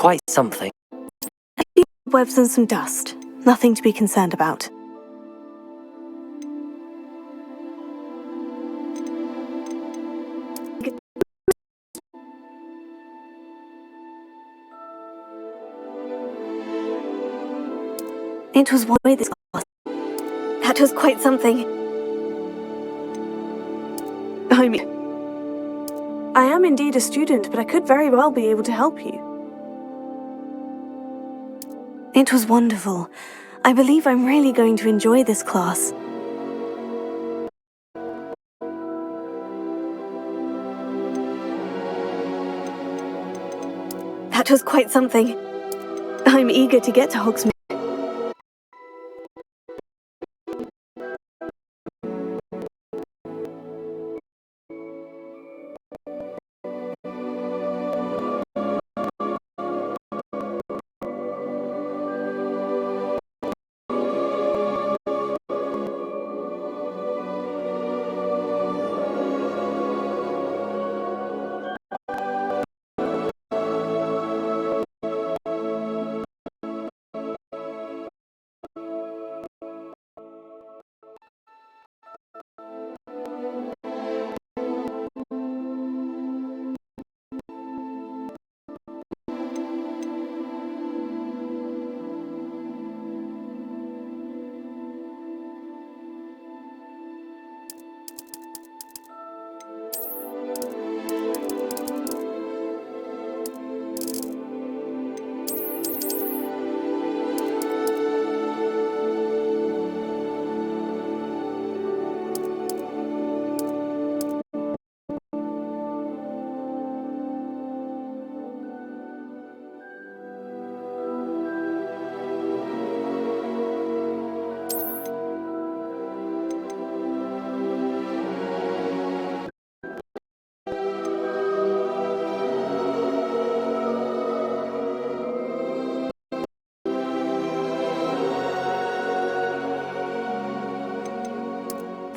Quite something. cobwebs and some dust. Nothing to be concerned about. It was one way this class. That was quite something. I am indeed a student, but I could very well be able to help you. It was wonderful. I believe I'm really going to enjoy this class. That was quite something. I'm eager to get to Hogsmeade.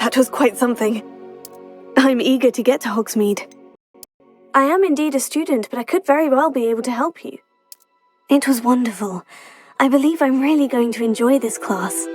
That was quite something. I'm eager to get to Hogsmeade. I am indeed a student, but I could very well be able to help you. It was wonderful. I believe I'm really going to enjoy this class.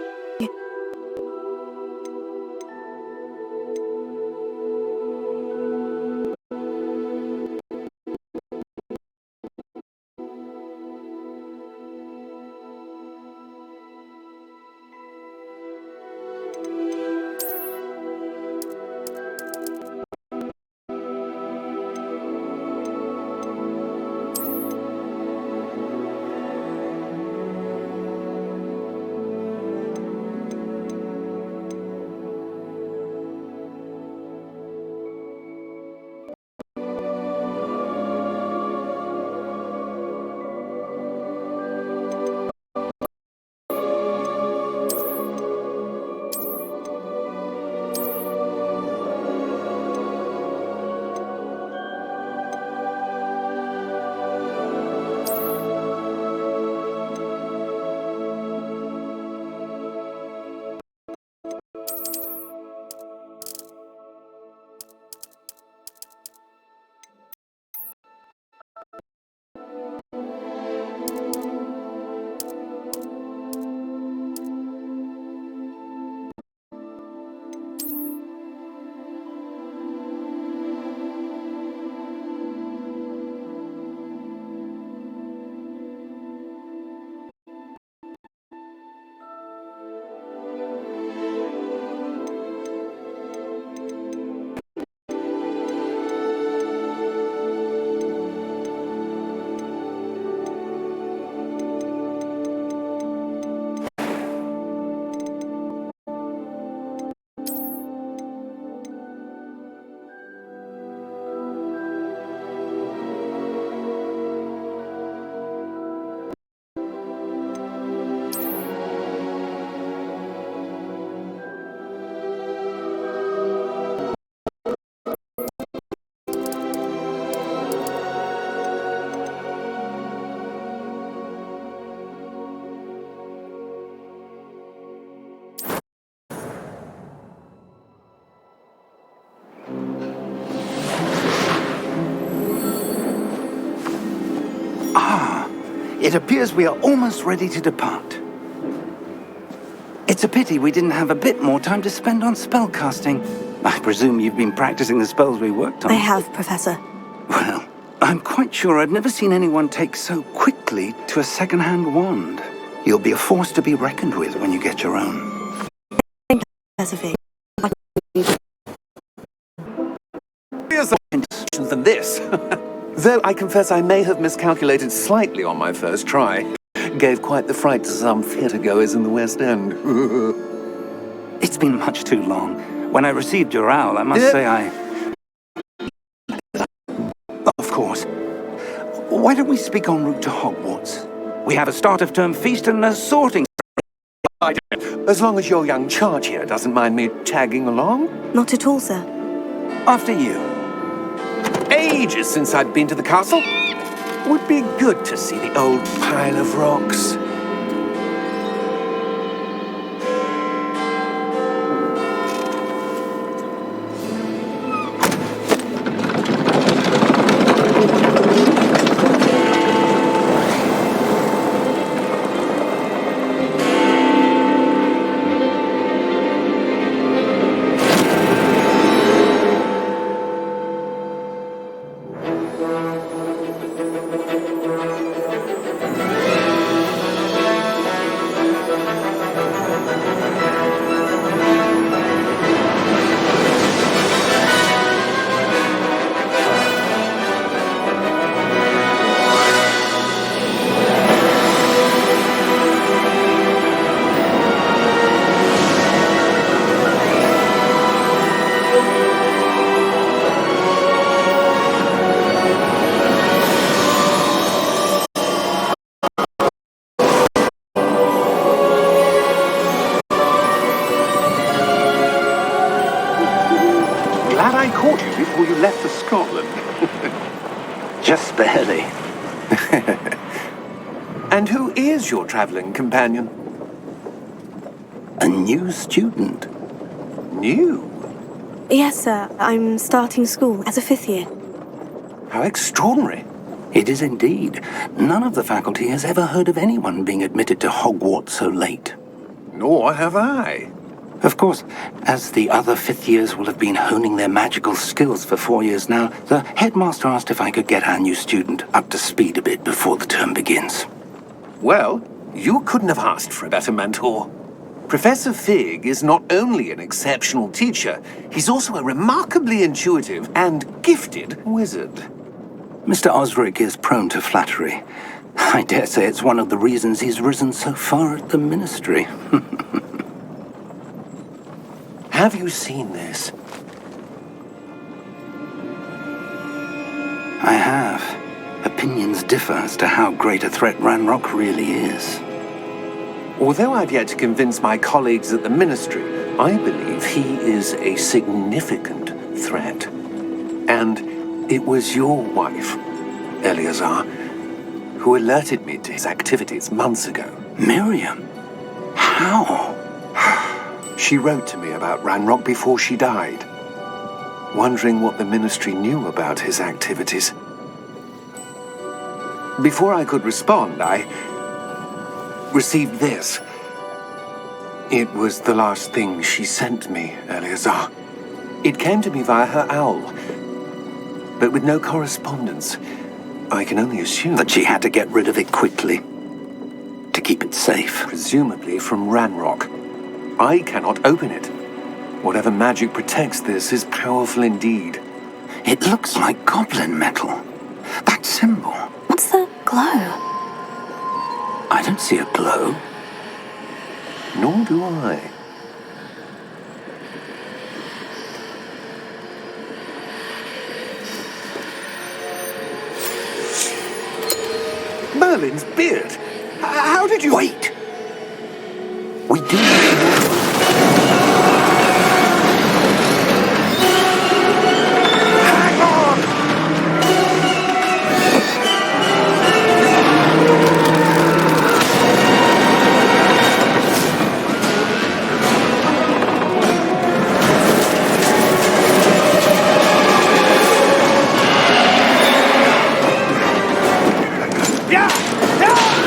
It appears we are almost ready to depart. It's a pity we didn't have a bit more time to spend on spellcasting. I presume you've been practicing the spells we worked on. I have, Professor. Well, I'm quite sure I've never seen anyone take so quickly to a second-hand wand. You'll be a force to be reckoned with when you get your own. Thank you, Professor Fig. Than this. Though I confess I may have miscalculated slightly on my first try. Gave quite the fright to some theatre-goers in the West End. It's been much too long. When I received your owl, I must say I... Of course. Why don't we speak en route to Hogwarts? We have a start-of-term feast and a sorting... As long as your young charge here doesn't mind me tagging along. Not at all, sir. After you. Ages since I'd been to the castle. Would be good to see the old pile of rocks. Before you left for Scotland. Just barely. And who is your traveling companion? A new student. New? Yes, sir. I'm starting school as a 5th year. How extraordinary. It is indeed. None of the faculty has ever heard of anyone being admitted to Hogwarts so late. Nor have I. Of course, as the other 5th years will have been honing their magical skills for 4 years now, the headmaster asked if I could get our new student up to speed a bit before the term begins. Well, you couldn't have asked for a better mentor. Professor Fig is not only an exceptional teacher, he's also a remarkably intuitive and gifted wizard. Mr. Osric is prone to flattery. I dare say it's one of the reasons he's risen so far at the ministry. Have you seen this? I have. Opinions differ as to how great a threat Ranrock really is. Although I've yet to convince my colleagues at the Ministry, I believe he is a significant threat. And it was your wife, Eleazar, who alerted me to his activities months ago. Miriam? How? She wrote to me about Ranrock before she died, wondering what the Ministry knew about his activities. Before I could respond, I received this. It was the last thing she sent me, Eleazar. It came to me via her owl, but with no correspondence. I can only assume that she had to get rid of it quickly, to keep it safe. Presumably from Ranrock. I cannot open it. Whatever magic protects this is powerful indeed. It looks like goblin metal. That symbol. What's the glow? I don't see a glow. Nor do I. Merlin's beard. How did you... Wait! We do need to... Hang on! Yeah! Yeah!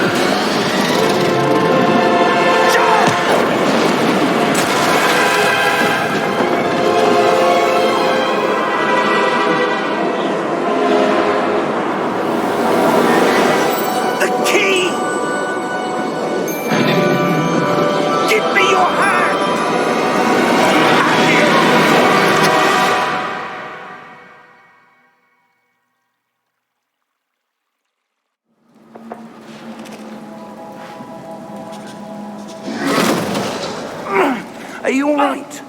Are you all right?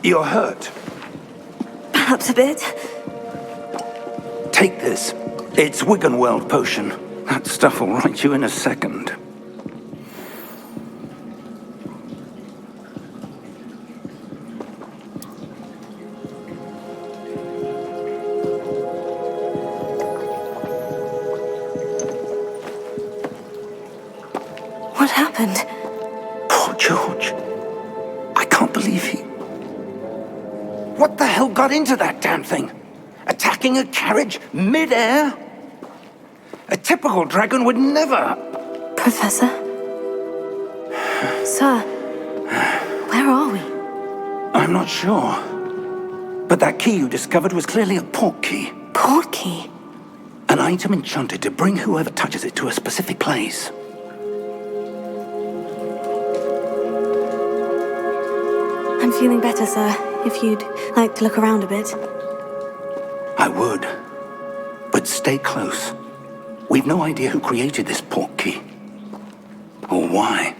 You're hurt. Perhaps a bit. Take this. It's Wiggenweld potion. That stuff will right you in a second. What happened? Poor George. I can't believe he... What the hell got into that damn thing? Attacking a carriage mid-air? A typical dragon would never... Professor? Sir, where are we? I'm not sure. But that key you discovered was clearly a port key. Port key? An item enchanted to bring whoever touches it to a specific place. I'm feeling better, sir. If you'd like to look around a bit. I would. But stay close. We've no idea who created this port key. Or why.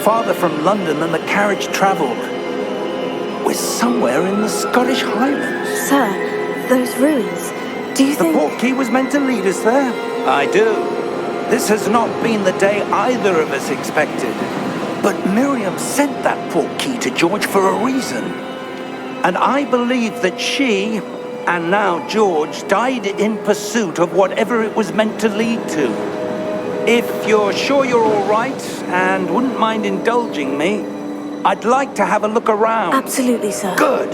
Farther from London than the carriage travelled. We're somewhere in the Scottish Highlands. Sir, those ruins, do you think... The port key was meant to lead us there? I do. This has not been the day either of us expected. But Miriam sent that port key to George for a reason. And I believe that she, and now George, died in pursuit of whatever it was meant to lead to. If you're sure you're all right and wouldn't mind indulging me, I'd like to have a look around. Absolutely, sir. Good.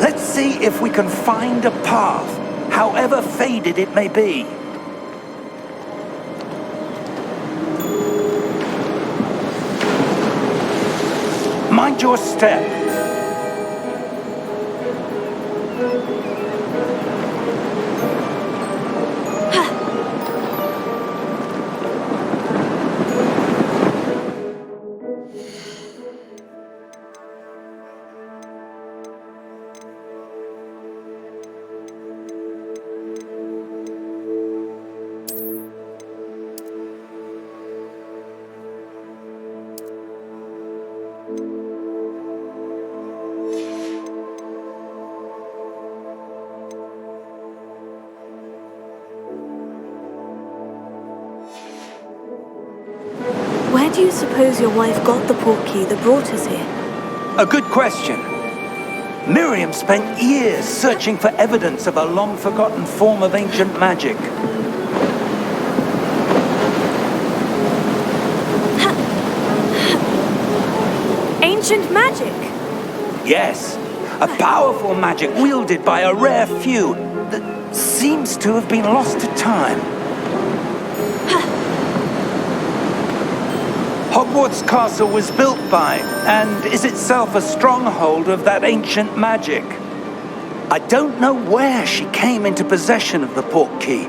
Let's see if we can find a path, however faded it may be. Mind your step. Where do you suppose your wife got the port key that brought us here? A good question. Miriam spent years searching for evidence of a long-forgotten form of ancient magic. Ancient magic? Yes, a powerful magic wielded by a rare few that seems to have been lost to time. Hogwarts Castle was built by, and is itself a stronghold of that ancient magic. I don't know where she came into possession of the port key,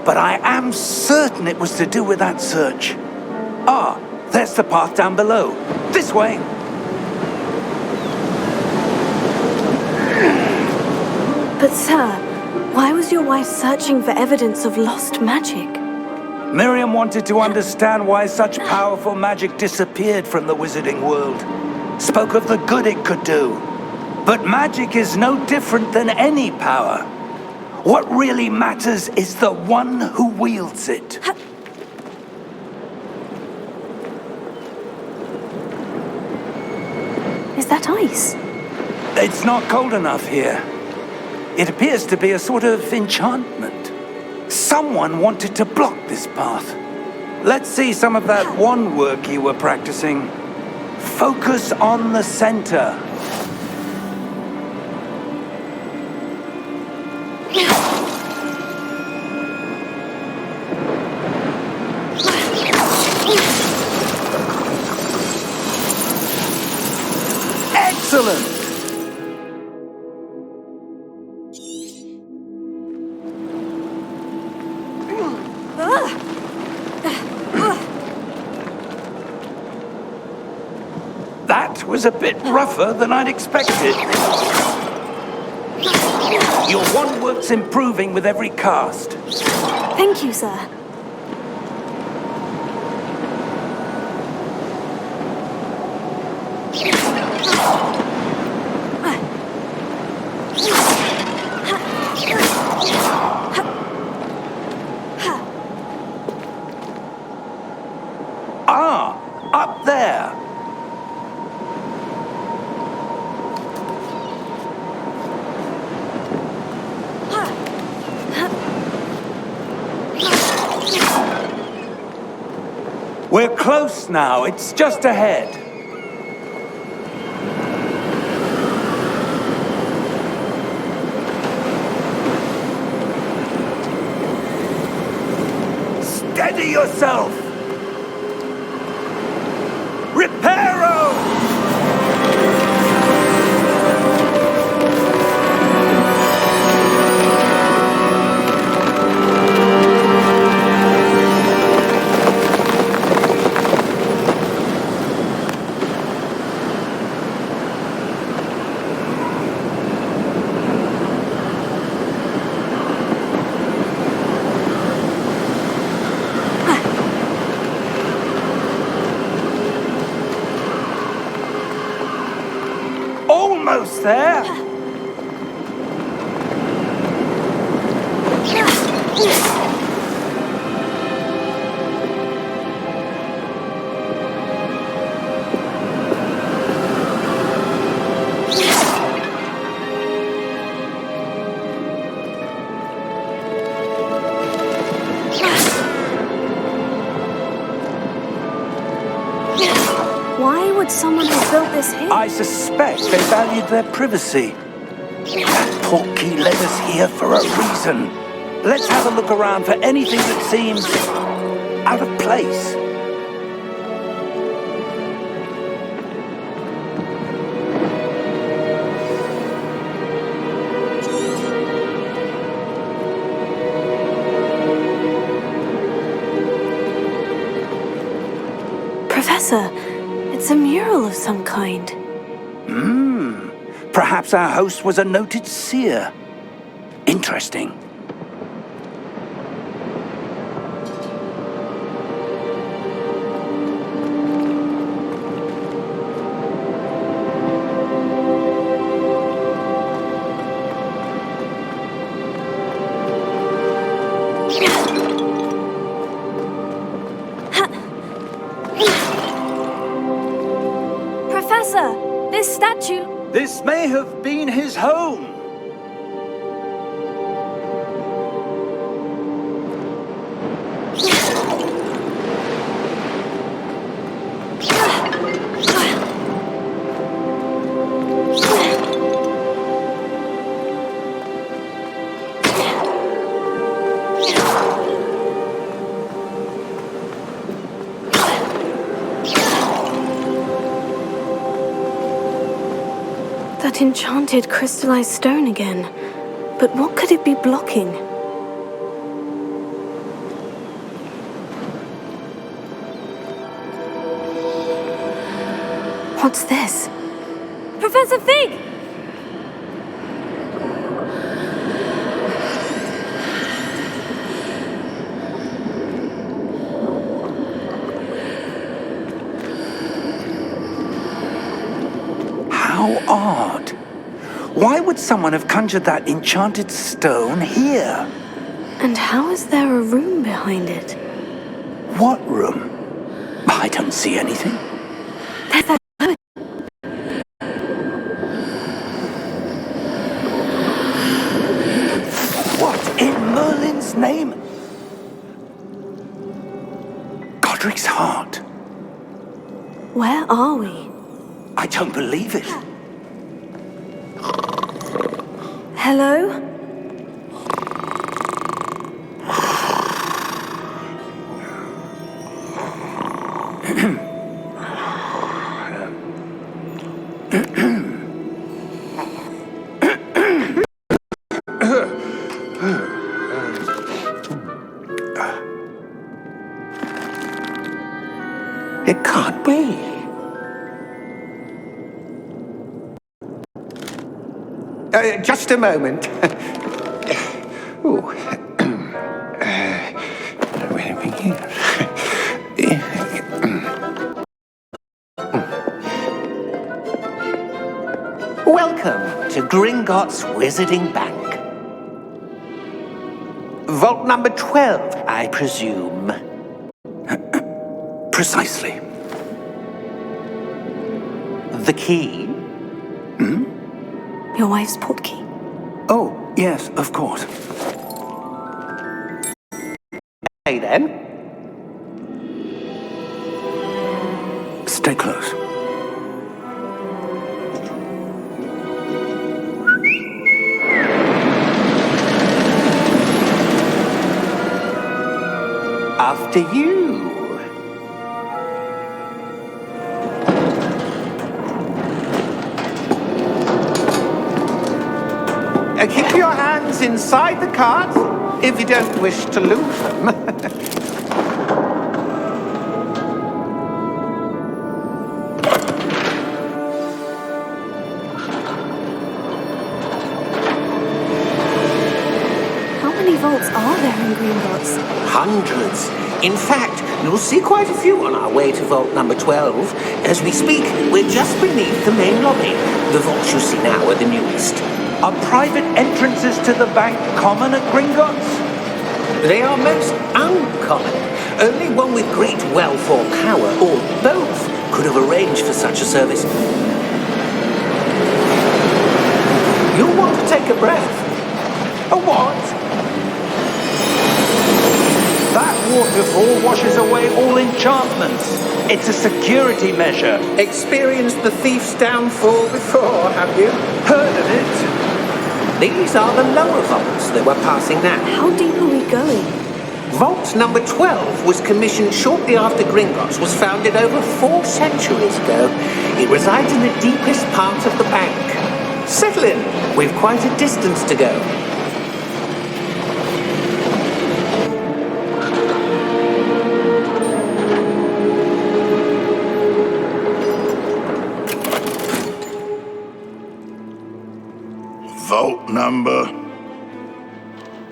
but I am certain it was to do with that search. Ah, there's the path down below. This way. But sir, why was your wife searching for evidence of lost magic? Miriam wanted to understand why such powerful magic disappeared from the wizarding world. Spoke of the good it could do. But magic is no different than any power. What really matters is the one who wields it. Is that ice? It's not cold enough here. It appears to be a sort of enchantment. Someone wanted to block this path. Let's see some of that wand work you were practicing. Focus on the center. Excellent! That was a bit rougher than I'd expected. Your wand work's improving with every cast. Thank you, sir. Ah, up there. We're close now. It's just ahead. Steady yourself. Reparo! Almost there. Why would someone have built this here? I suspect they valued their privacy. That portkey led us here for a reason. Let's have a look around for anything that seems out of place. Professor, it's a mural of some kind. Perhaps our host was a noted seer. Interesting. Professor, this statue... This may have been his home. That enchanted crystallized stone again. But what could it be blocking? What's this? Professor Fig! How odd. Why would someone have conjured that enchanted stone here? And how is there a room behind it? What room? I don't see anything. There's that poet. What in Merlin's name? Where are we? I don't believe it. Hello? It can't be. Just a moment. Ooh. Where do we begin? Welcome to Gringotts Wizarding Bank. Vault number 12, I presume. Precisely. The key? Your wife's portkey. Oh, yes, of course. Hey then. Stay close. After you. Keep your hands inside the cart if you don't wish to lose them. How many vaults are there in Gringotts? Hundreds. In fact, you'll see quite a few on our way to vault number 12. As we speak, we're just beneath the main lobby. The vaults you see now are the newest. Are private entrances to the bank common at Gringotts? They are most uncommon. Only one with great wealth or power, or both, could have arranged for such a service. You'll want to take a breath. A what? That waterfall washes away all enchantments. It's a security measure. Experienced the thief's downfall before, have you? Heard of it? These are the lower vaults that we're passing now. How deep are we going? Vault number 12 was commissioned shortly after Gringotts was founded over 4 centuries ago. It resides in the deepest part of the bank. Settle in. We've quite a distance to go. Vault number?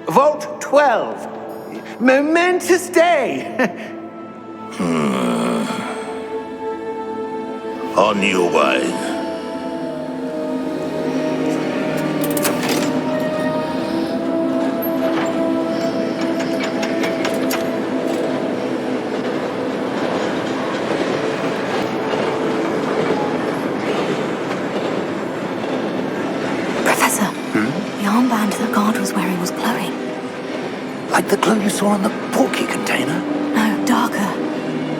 Vault 12. Momentous day. On your way. Professor, the armband the guard was wearing was glowing. Like the glow you saw on the portkey container? No, darker.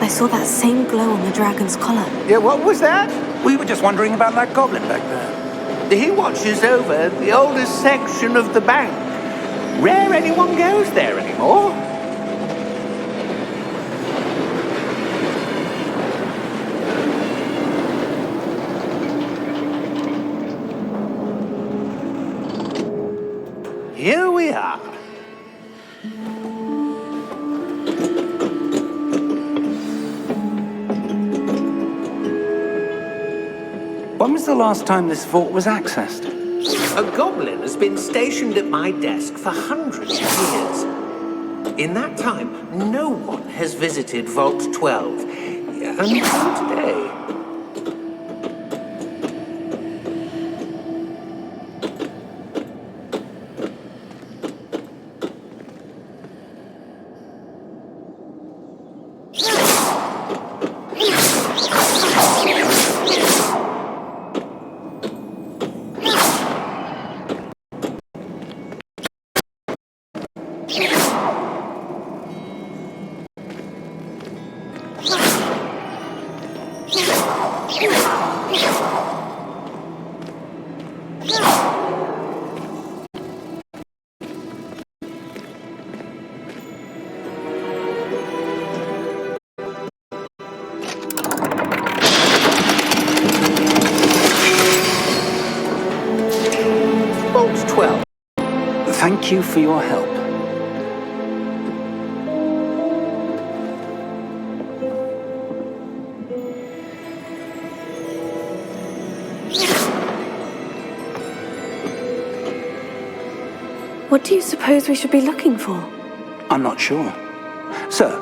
I saw that same glow on the dragon's collar. Yeah, what was that? We were just wondering about that goblin back there. He watches over the oldest section of the bank. Rare anyone goes there anymore. Here we are. When was the last time this vault was accessed? A goblin has been stationed at my desk for hundreds of years. In that time, no one has visited Vault 12 until today. thank you for your help. What do you suppose we should be looking for? I'm not sure. Sir,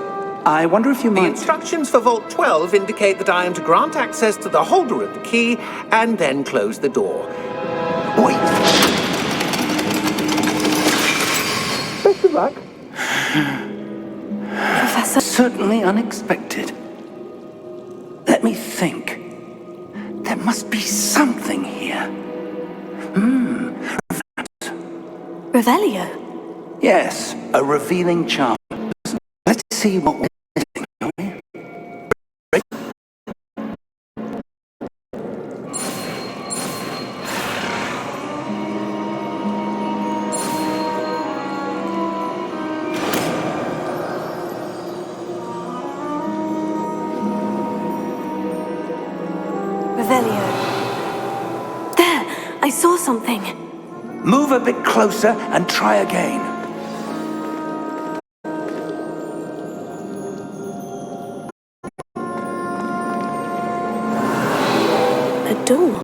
I wonder if you The might... instructions for Vault 12 indicate that I am to grant access to the holder of the key and then close the door. Wait! Best of luck. Professor? Certainly unexpected. Let me think. There must be something here. Revelio? Yes, a revealing charm. Let's see what we're missing, shall we? Revelio. There! I saw something. Move a bit closer and try again. A door.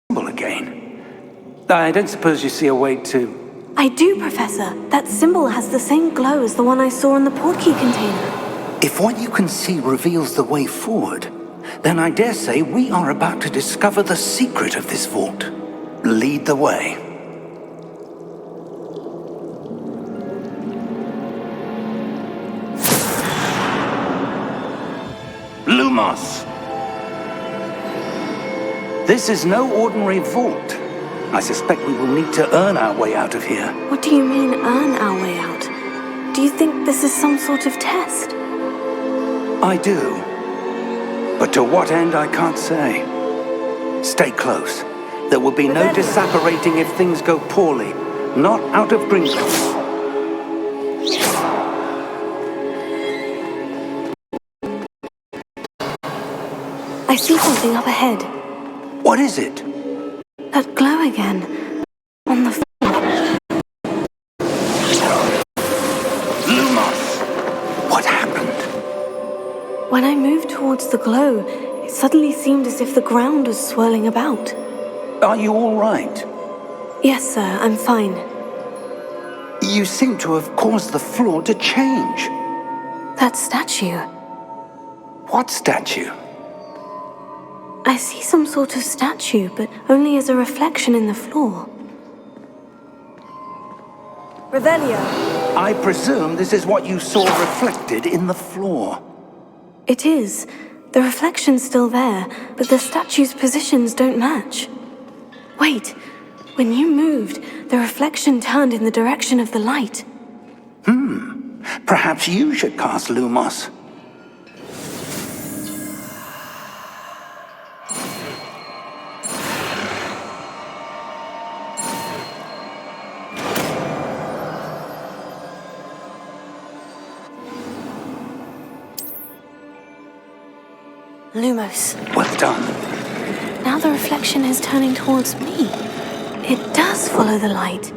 Symbol again. I don't suppose you see a way to... I do, Professor. That symbol has the same glow as the one I saw in the portkey container. If what you can see reveals the way forward, then I dare say we are about to discover the secret of this vault. Lead the way. Lumos! This is no ordinary vault. I suspect we will need to earn our way out of here. What do you mean, earn our way out? Do you think this is some sort of test? I do. But to what end, I can't say. Stay close. There will be no disapparating if things go poorly. Not out of Gringotts. I see something up ahead. What is it? That glow again. On the floor. Lumos! What happened? When I moved towards the glow, it suddenly seemed as if the ground was swirling about. Are you all right? Yes, sir, I'm fine. You seem to have caused the floor to change. That statue. What statue? I see some sort of statue, but only as a reflection in the floor. Revelio. I presume this is what you saw reflected in the floor. It is. The reflection's still there, but the statue's positions don't match. Wait. When you moved, the reflection turned in the direction of the light. Perhaps you should cast Lumos. Lumos. Well done. Now the reflection is turning towards me. It does follow the light.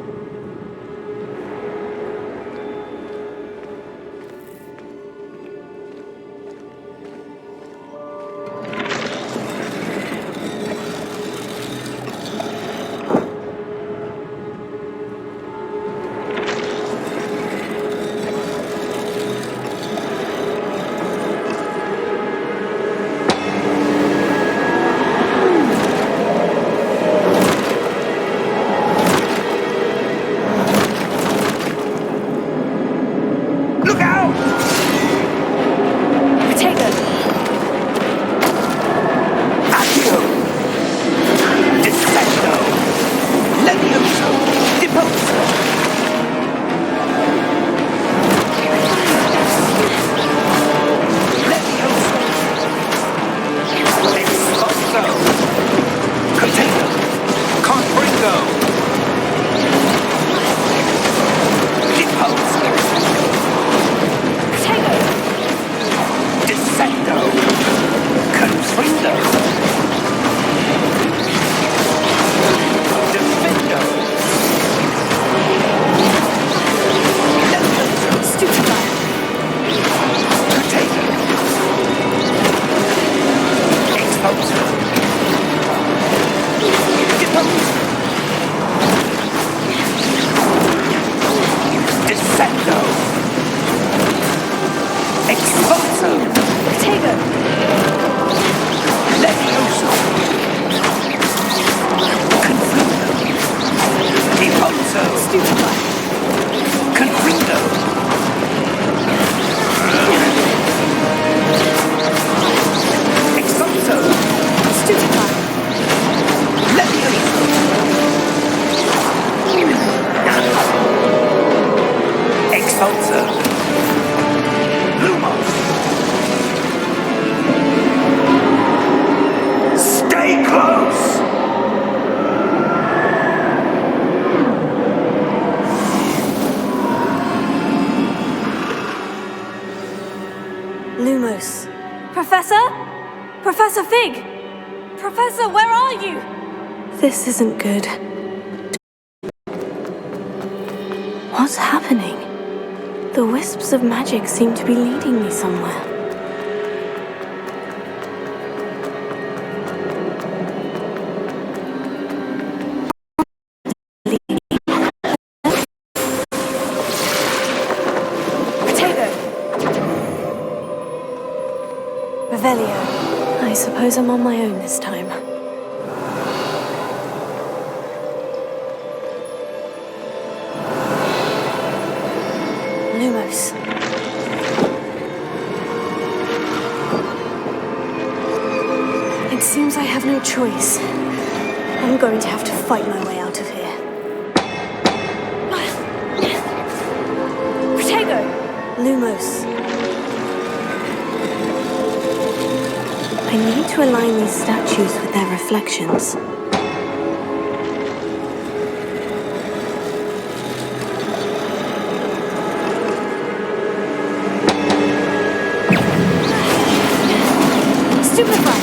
Descendo! Expulso! Lutego! Levioso! Confundo! Impulso! Stupefy! Confundo! Expulso! Stupefy! Levioso! Expulso! Lumos! Stay close! Lumos. Professor? Professor Fig! Professor, where are you? This isn't good. What's happening? The wisps of magic seem to be leading me somewhere. Potato! Revelio. I suppose I'm on my own this time. Lumos. It seems I have no choice. I'm going to have to fight my way out of here. Protego! Lumos. I need to align these statues with their reflections. Stupefy!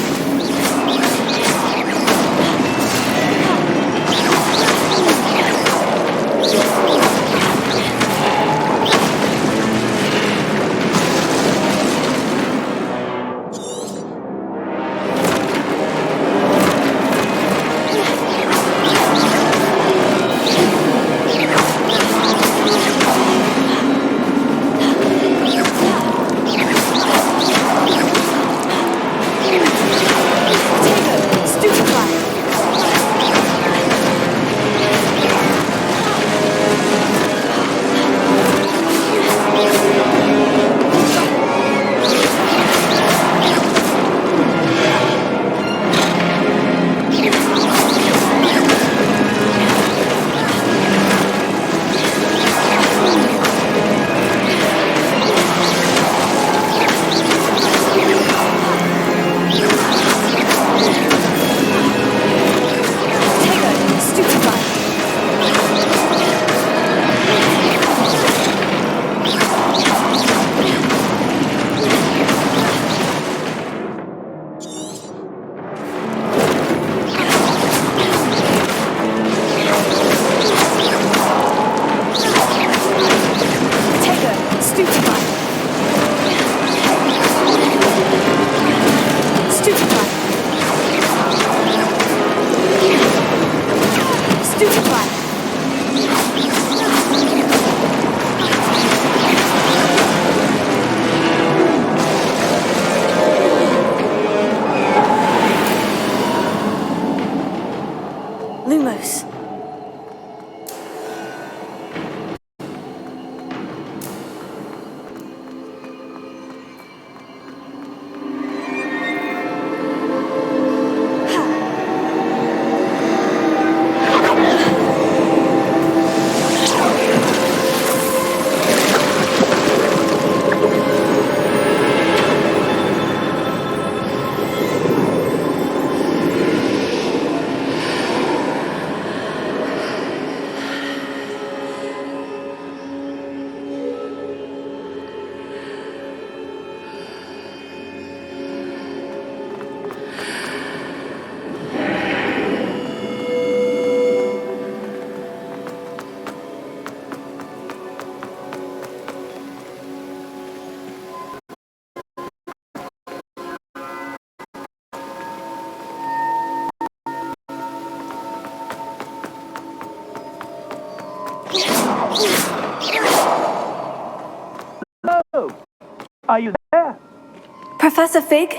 Professor Fig?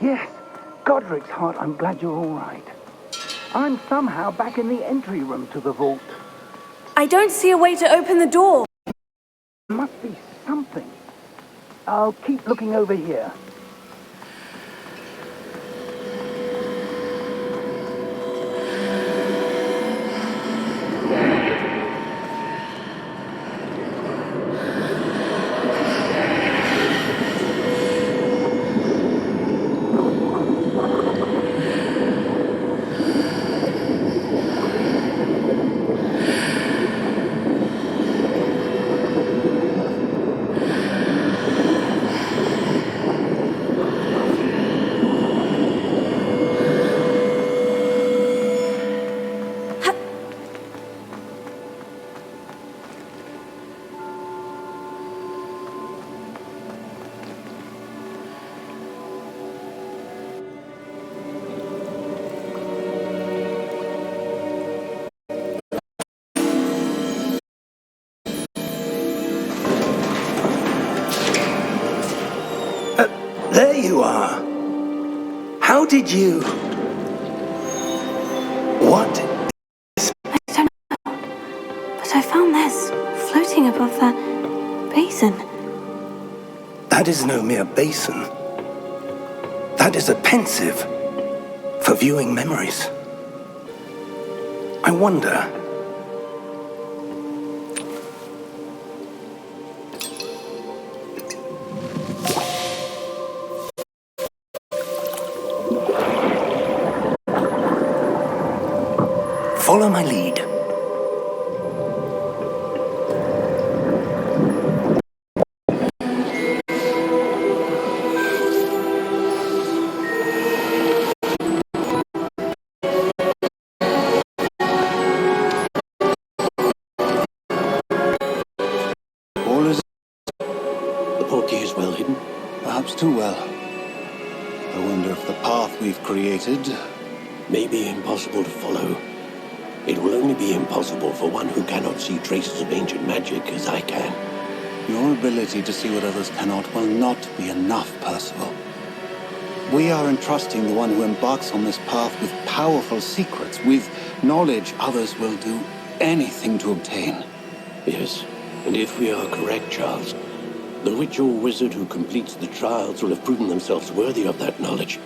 Yes, Godric's heart, I'm glad you're all right. I'm somehow back in the entry room to the vault. I don't see a way to open the door. Must be something. I'll keep looking over here. There you are. How did you... What? I don't know. But I found this floating above that basin. That is no mere basin. That is a pensive for viewing memories. I wonder... Follow my lead. All is... The portkey is well hidden, perhaps too well. I wonder if the path we've created may be impossible to follow. It will only be impossible for one who cannot see traces of ancient magic as I can. Your ability to see what others cannot will not be enough, Percival. We are entrusting the one who embarks on this path with powerful secrets, with knowledge others will do anything to obtain. Yes, and if we are correct, Charles, the witch or wizard who completes the trials will have proven themselves worthy of that knowledge.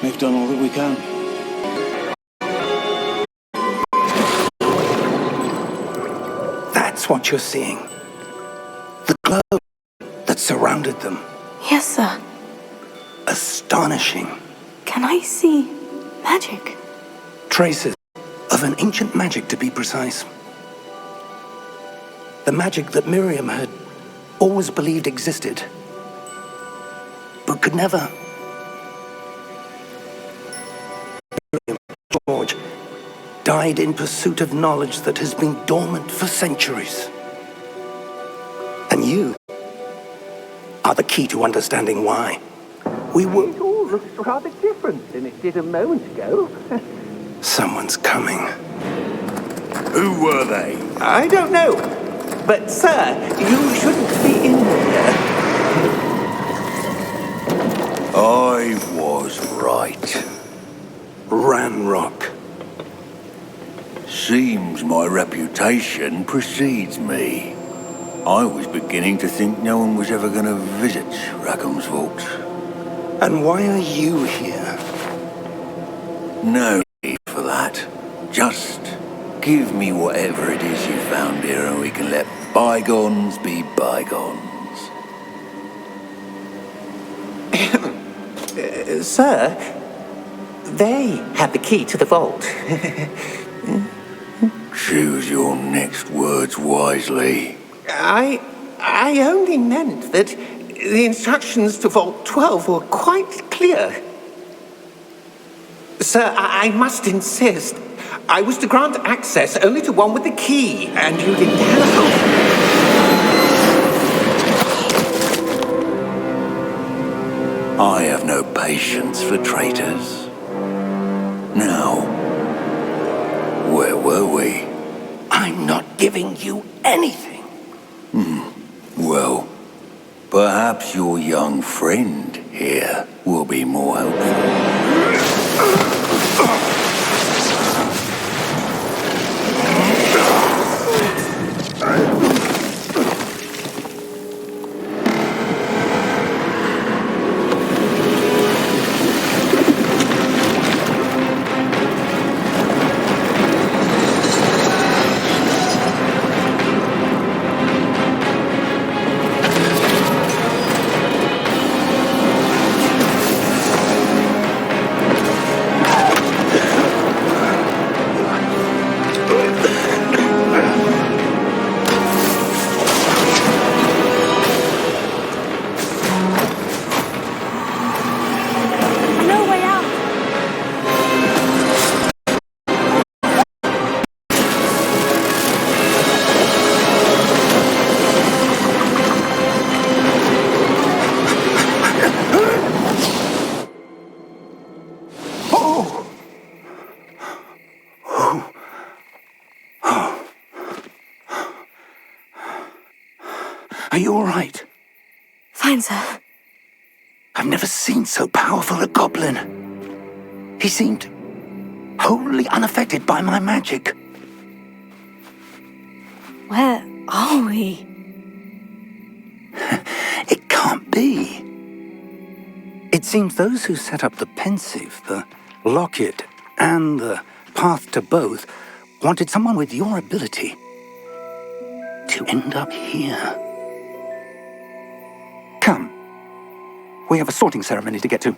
We've done all that we can. That's what you're seeing. The glow that surrounded them. Yes, sir. Astonishing. Can I see magic? Traces of an ancient magic, to be precise. The magic that Miriam had always believed existed, but could never... George died in pursuit of knowledge that has been dormant for centuries. And you are the key to understanding why. We were... It all looks rather different than it did a moment ago. Someone's coming. Who were they? I don't know. But, sir, you shouldn't be in here. I was right. Ranrock. Seems my reputation precedes me. I was beginning to think no one was ever going to visit Rackham's vault. And why are you here? No need for that. Just give me whatever it is you found here and we can let bygones be bygones. Sir, they have the key to the vault. Choose your next words wisely. I only meant that the instructions to Vault 12 were quite clear. Sir, I must insist. I was to grant access only to one with the key, and you didn't telephone. I have no patience for traitors. Now, where were we? I'm not giving you anything. Well, Perhaps your young friend here will be more helpful. Are you all right? Fine, sir. I've never seen so powerful a goblin. He seemed wholly unaffected by my magic. Where are we? It can't be. It seems those who set up the pensive, the locket, and the path to both wanted someone with your ability to end up here. Come. We have a sorting ceremony to get to.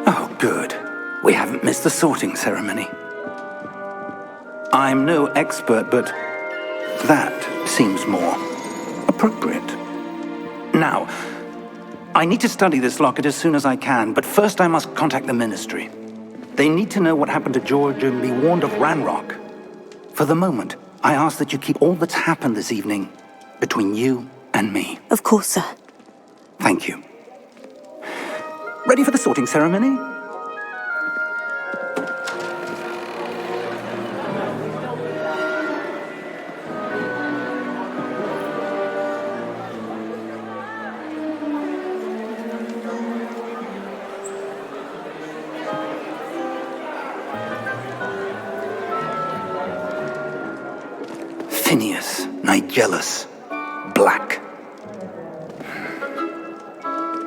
Oh, good. We haven't missed the sorting ceremony. I'm no expert, but that seems more appropriate. Now, I need to study this locket as soon as I can, but first I must contact the Ministry. They need to know what happened to George and be warned of Ranrock. For the moment, I ask that you keep all that's happened this evening between you and me. Of course, sir. Thank you. Ready for the sorting ceremony? Phineas, Nigellus, Black.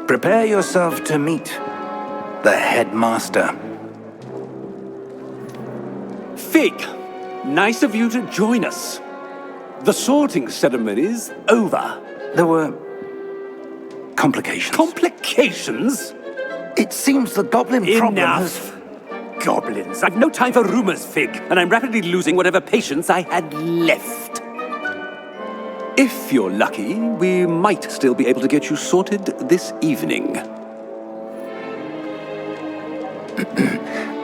Prepare yourself to meet the headmaster. Fig, nice of you to join us. The sorting ceremony's over. There were complications. Complications? It seems the goblin problem has... Enough. Goblins. I've no time for rumors, Fig, and I'm rapidly losing whatever patience I had left. If you're lucky, we might still be able to get you sorted this evening.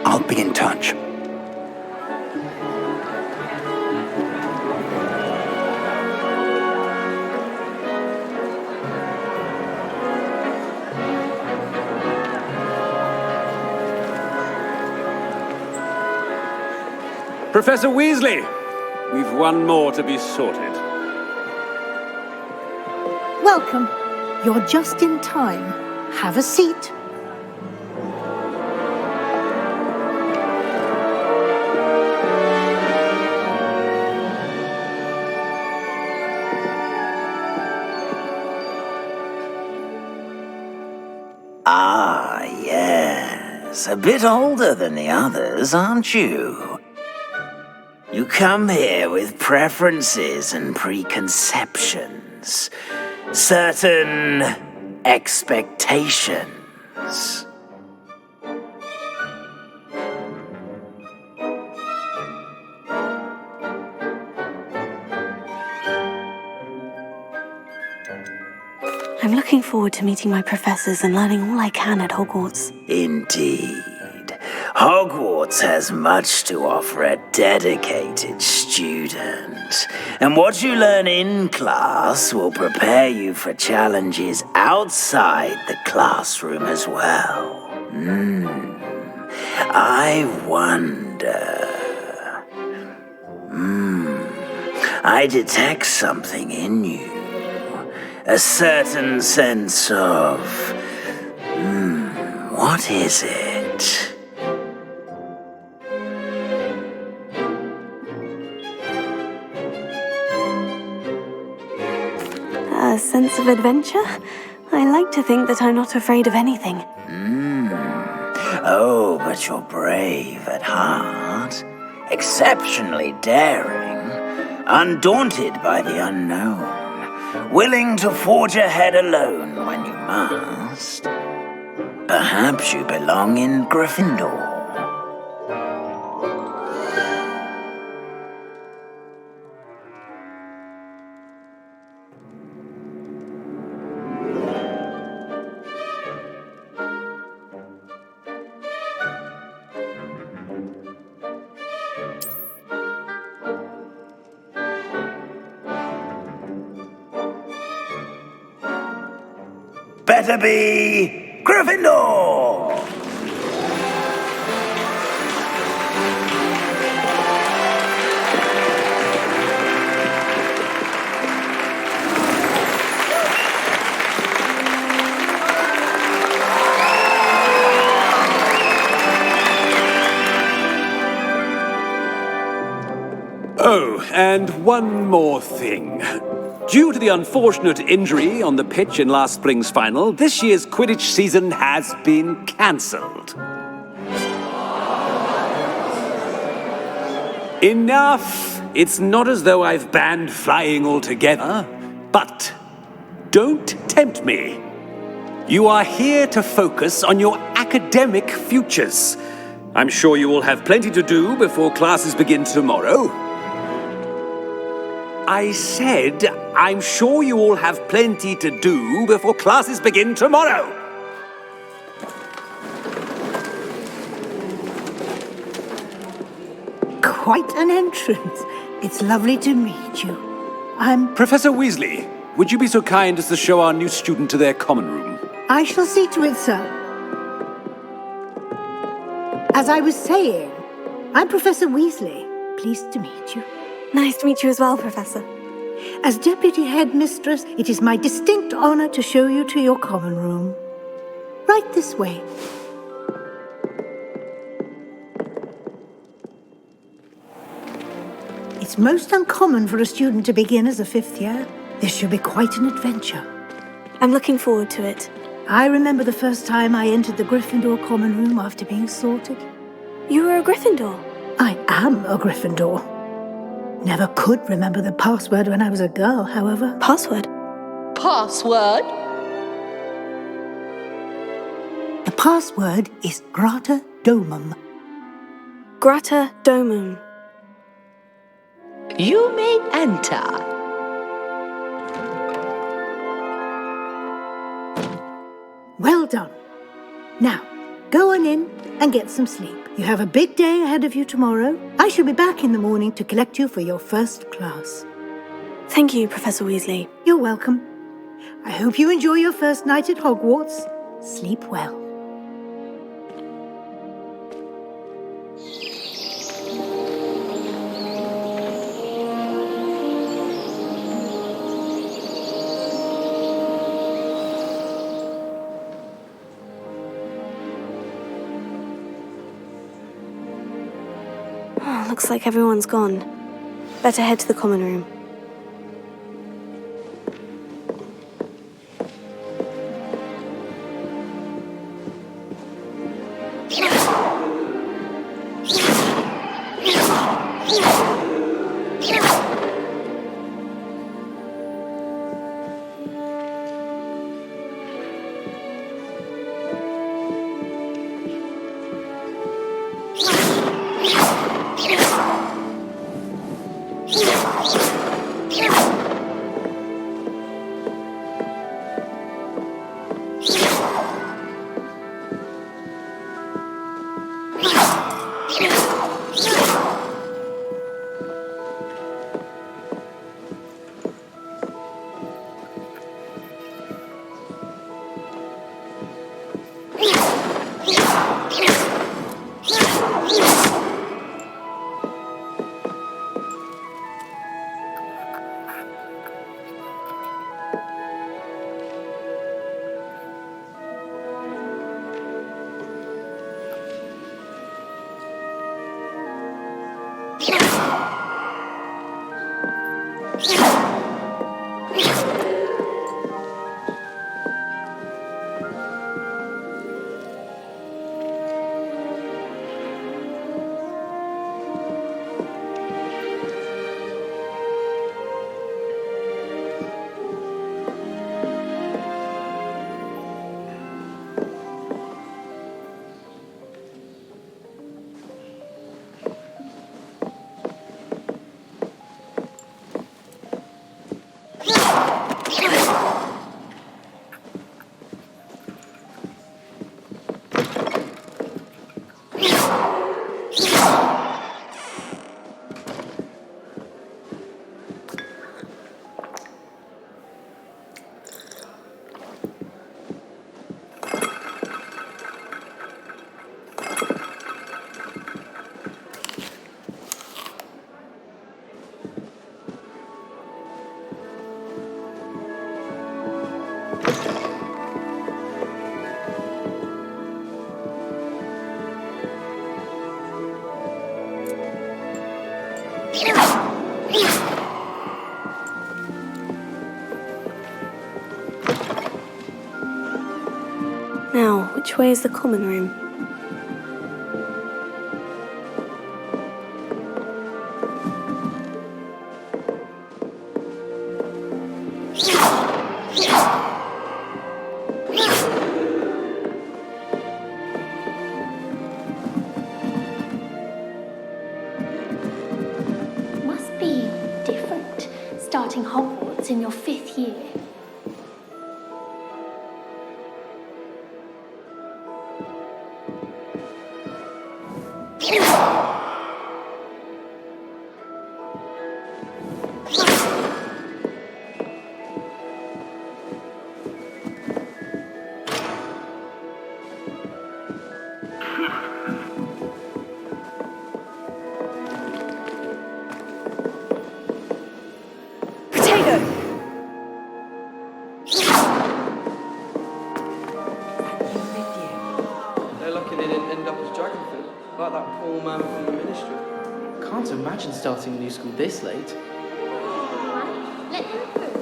I'll be in touch. Professor Weasley, we've one more to be sorted. Welcome. You're just in time. Have a seat. Ah, yes. A bit older than the others, aren't you? You come here with preferences and preconceptions. Certain expectations. I'm looking forward to meeting my professors and learning all I can at Hogwarts. Indeed. Hogwarts has much to offer a dedicated student. And what you learn in class will prepare you for challenges outside the classroom as well. I wonder... I detect something in you. A certain sense of... what is it? A sense of adventure? I like to think that I'm not afraid of anything. Oh, but you're brave at heart. Exceptionally daring. Undaunted by the unknown. Willing to forge ahead alone when you must. Perhaps you belong in Gryffindor. Better be Gryffindor! Oh, and one more thing. Due to the unfortunate injury on the pitch in last spring's final, this year's Quidditch season has been cancelled. Enough! It's not as though I've banned flying altogether, but don't tempt me. You are here to focus on your academic futures. I'm sure you will have plenty to do before classes begin tomorrow. I said, I'm sure you all have plenty to do before classes begin tomorrow. Quite an entrance. It's lovely to meet you. I'm... Professor Weasley, would you be so kind as to show our new student to their common room? I shall see to it, sir. As I was saying, I'm Professor Weasley. Pleased to meet you. Nice to meet you as well, Professor. As Deputy Headmistress, it is my distinct honor to show you to your common room. Right this way. It's most uncommon for a student to begin as a fifth year. This should be quite an adventure. I'm looking forward to it. I remember the first time I entered the Gryffindor common room after being sorted. You were a Gryffindor? I am a Gryffindor. Never could remember the password when I was a girl, however. Password? Password? The password is Grata Domum. Grata Domum. You may enter. Well done. Now, go on in and get some sleep. You have a big day ahead of you tomorrow. I shall be back in the morning to collect you for your first class. Thank you, Professor Weasley. You're welcome. I hope you enjoy your first night at Hogwarts. Sleep well. Looks like everyone's gone. Better head to the common room. Now, which way is the common room? Must be different, starting Hogwarts in your 5th year. Like that poor man from the ministry. Can't imagine starting a new school this late. Let him through.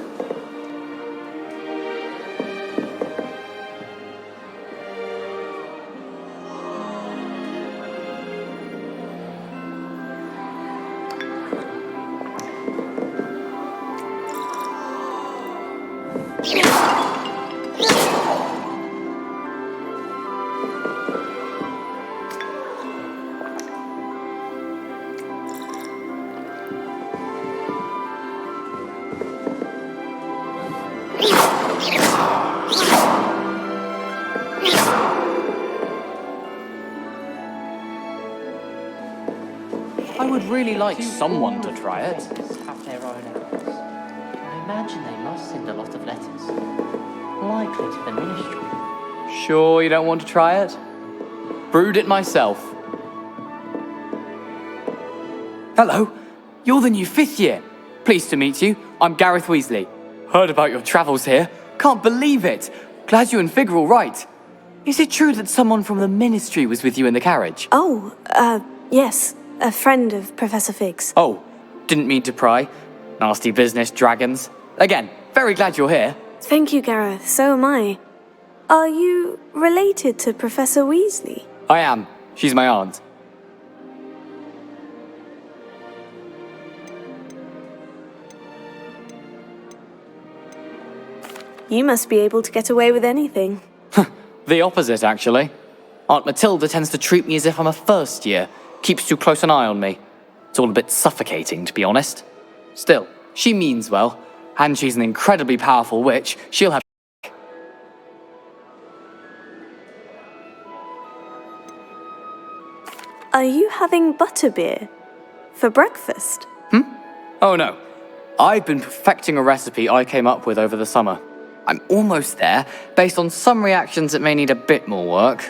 I would really like someone to try it. Have their own hours. I imagine they must send a lot of letters. Likely to the ministry. Sure you don't want to try it? Brewed it myself. Hello, you're the new 5th year. Pleased to meet you. I'm Gareth Weasley. Heard about your travels here. Can't believe it. Glad you and Fig are all right. Is it true that someone from the ministry was with you in the carriage? Oh, yes. a friend of Professor Fig's. Oh, didn't mean to pry. Nasty business, dragons. Again, very glad you're here. Thank you, Gareth. So am I. Are you related to Professor Weasley? I am. She's my aunt. You must be able to get away with anything. The opposite, actually. Aunt Matilda tends to treat me as if I'm a first year, keeps too close an eye on me. It's all a bit suffocating, to be honest. Still, she means well, and she's an incredibly powerful witch. She'll have... Are you having butterbeer for breakfast? Oh no. I've been perfecting a recipe I came up with over the summer. I'm almost there, based on some reactions that may need a bit more work.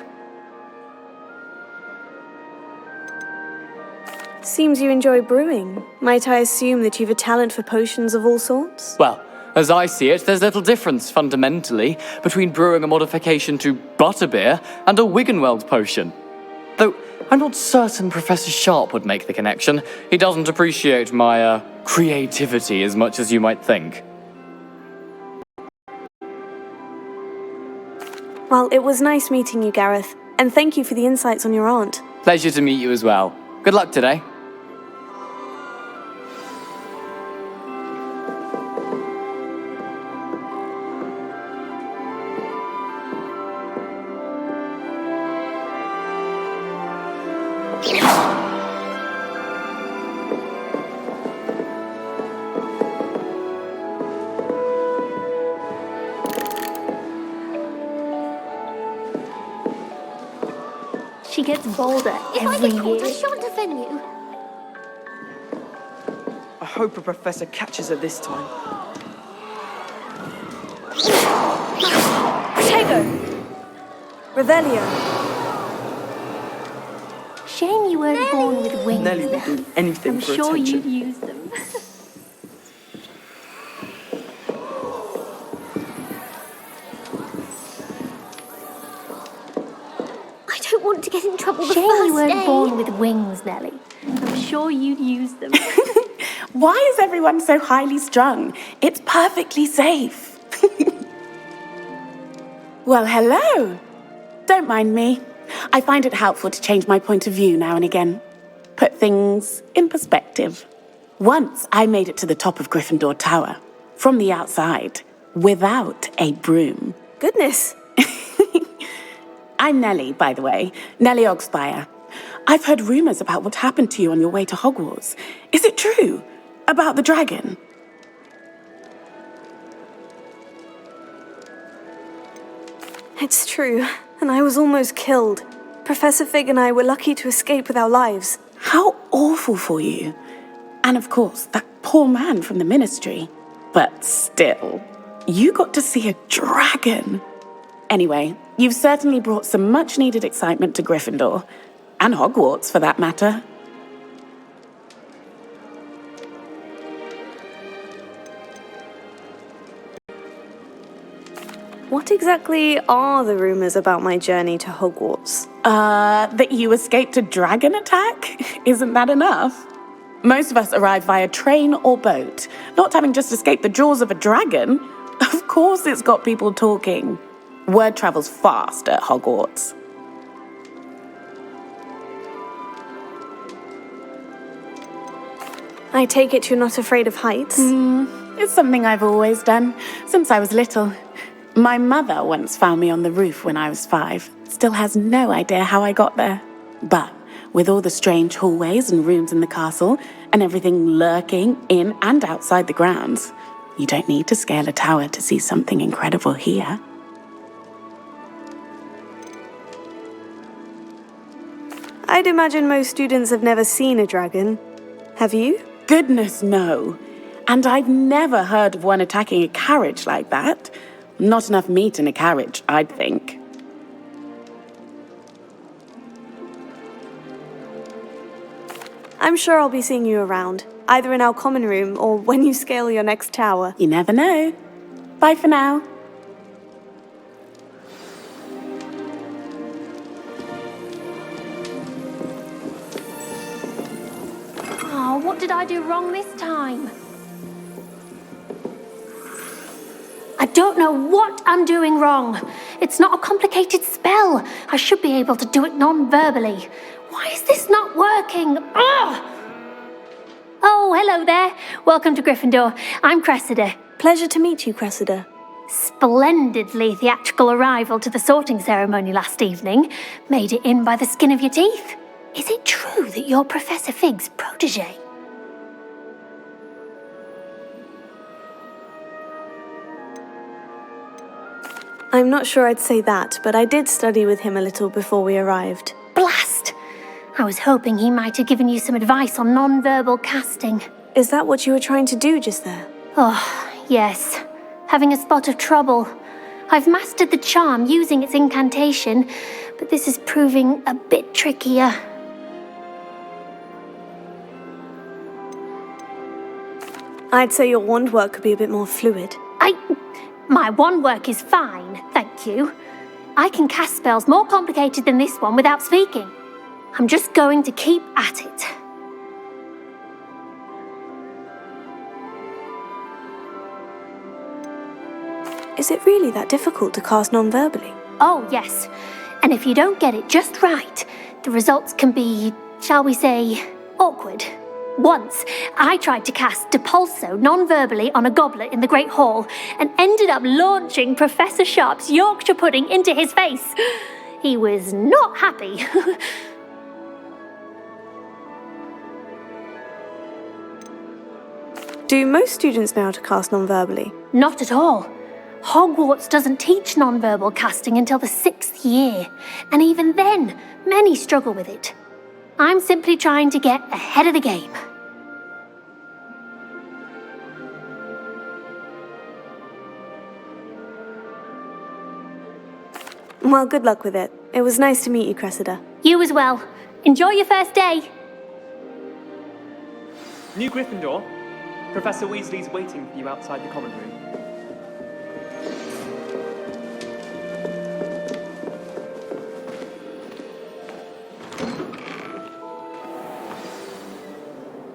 Seems you enjoy brewing. Might I assume that you've a talent for potions of all sorts? Well, as I see it, there's little difference, fundamentally, between brewing a modification to butterbeer and a Wiggenweld potion. Though, I'm not certain Professor Sharp would make the connection. He doesn't appreciate my, creativity as much as you might think. Well, it was nice meeting you, Gareth, and thank you for the insights on your aunt. Pleasure to meet you as well. Good luck today. She gets bolder every year. I shan't offend you. I hope a professor catches her this time. Protego! Revelio! Shame you weren't born with wings. Nellie will do anything I'm for sure attention. you'd use them. I don't want to get in trouble the Shame first you weren't day. born with wings, Nellie. I'm sure you'd use them. Why is everyone so highly strung? It's perfectly safe. Well, hello. Don't mind me. I find it helpful to change my point of view now and again. Put things in perspective. Once I made it to the top of Gryffindor Tower, from the outside, without a broom. Goodness. I'm Nellie, by the way. Nellie Ogspire. I've heard rumors about what happened to you on your way to Hogwarts. Is it true? About the dragon? It's true, and I was almost killed. Professor Fig and I were lucky to escape with our lives. How awful for you. And of course, that poor man from the Ministry. But still, you got to see a dragon. Anyway, you've certainly brought some much-needed excitement to Gryffindor. And Hogwarts, for that matter. What exactly are the rumors about my journey to Hogwarts? That you escaped a dragon attack? Isn't that enough? Most of us arrive via train or boat, not having just escaped the jaws of a dragon. Of course it's got people talking. Word travels fast at Hogwarts. I take it you're not afraid of heights? It's something I've always done, since I was little. My mother once found me on the roof when I was 5. Still has no idea how I got there. But with all the strange hallways and rooms in the castle, and everything lurking in and outside the grounds, you don't need to scale a tower to see something incredible here. I'd imagine most students have never seen a dragon. Have you? Goodness, no. And I've never heard of one attacking a carriage like that. Not enough meat in a carriage, I'd think. I'm sure I'll be seeing you around, either in our common room or when you scale your next tower. You never know. Bye for now. what did I do wrong this time? I don't know what I'm doing wrong. It's not a complicated spell. I should be able to do it non-verbally. Why is this not working? Ugh! Oh, hello there. Welcome to Gryffindor. I'm Cressida. Pleasure to meet you, Cressida. Splendidly theatrical arrival to the sorting ceremony last evening. Made it in by the skin of your teeth. Is it true that you're Professor Fig's protege? I'm not sure I'd say that, but I did study with him a little before we arrived. Blast! I was hoping he might have given you some advice on non-verbal casting. Is that what you were trying to do just there? Oh, yes. Having a spot of trouble. I've mastered the charm using its incantation, but this is proving a bit trickier. I'd say your wand work could be a bit more fluid. My wand work is fine, thank you. I can cast spells more complicated than this one without speaking. I'm just going to keep at it. Is it really that difficult to cast non-verbally? Oh, yes. And if you don't get it just right, the results can be, shall we say, awkward. Once, I tried to cast Depulso non-verbally on a goblet in the Great Hall and ended up launching Professor Sharp's Yorkshire pudding into his face. He was not happy. Do most students know how to cast non-verbally? Not at all. Hogwarts doesn't teach non-verbal casting until the 6th year, and even then, many struggle with it. I'm simply trying to get ahead of the game. Well, good luck with it. It was nice to meet you, Cressida. You as well. Enjoy your first day. New Gryffindor. Professor Weasley's waiting for you outside the common room.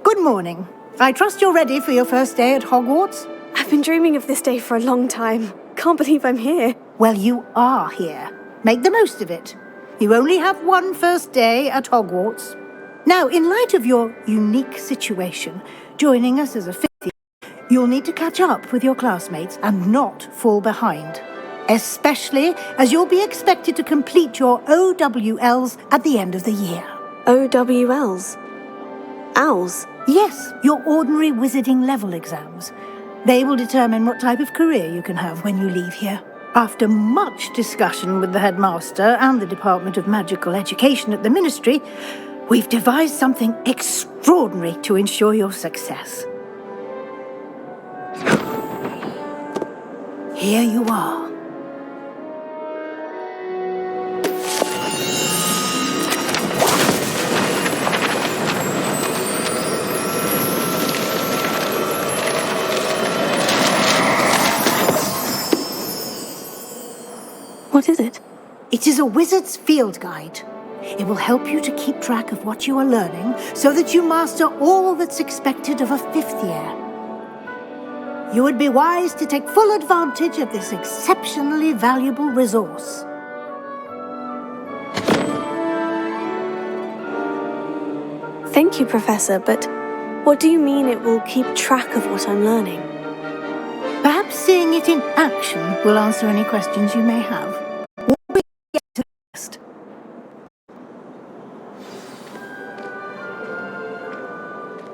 Good morning. I trust you're ready for your first day at Hogwarts? I've been dreaming of this day for a long time. Can't believe I'm here. Well, you are here. Make the most of it. You only have one first day at Hogwarts. Now, in light of your unique situation, joining us as a fifth year, you'll need to catch up with your classmates and not fall behind. Especially as you'll be expected to complete your OWLs at the end of the year. OWLs? Owls? Yes, your ordinary wizarding level exams. They will determine what type of career you can have when you leave here. After much discussion with the headmaster and the Department of Magical Education at the Ministry, we've devised something extraordinary to ensure your success. Here you are. What is it? It is a wizard's field guide. It will help you to keep track of what you are learning so that you master all that's expected of a fifth year. You would be wise to take full advantage of this exceptionally valuable resource. Thank you, Professor, but what do you mean it will keep track of what I'm learning? Perhaps seeing it in action will answer any questions you may have.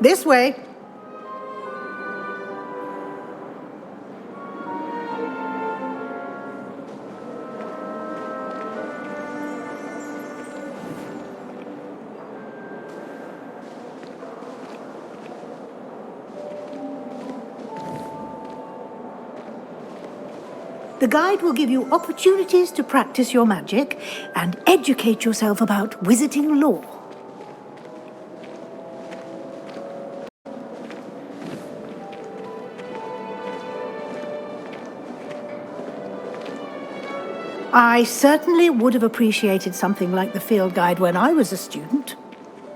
This way. The guide will give you opportunities to practice your magic and educate yourself about wizarding lore. I certainly would have appreciated something like the field guide when I was a student.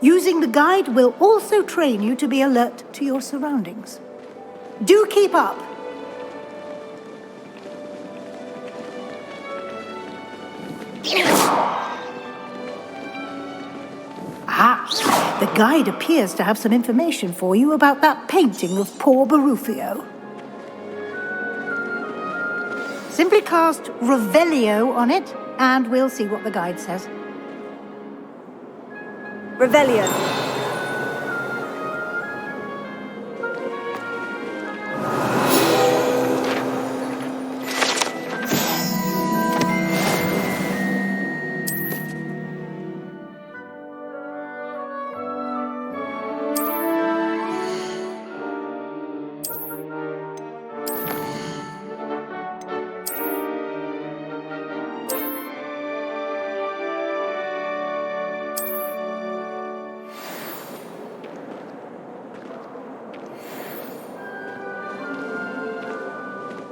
Using the guide will also train you to be alert to your surroundings. Do keep up! The guide appears to have some information for you about that painting of poor Barufio. Simply cast Revelio on it, and we'll see what the guide says. Revelio.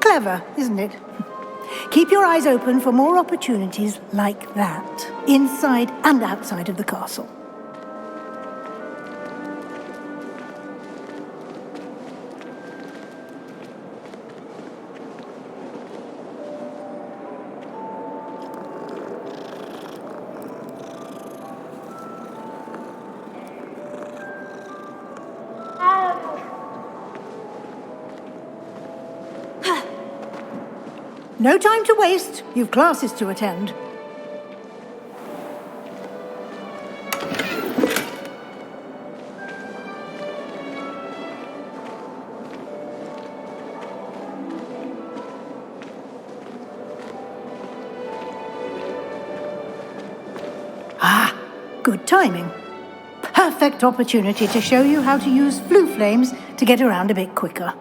Clever, isn't it? Keep your eyes open for more opportunities like that, inside and outside of the castle. No time to waste. You've classes to attend. Good timing. Perfect opportunity to show you how to use flue flames to get around a bit quicker.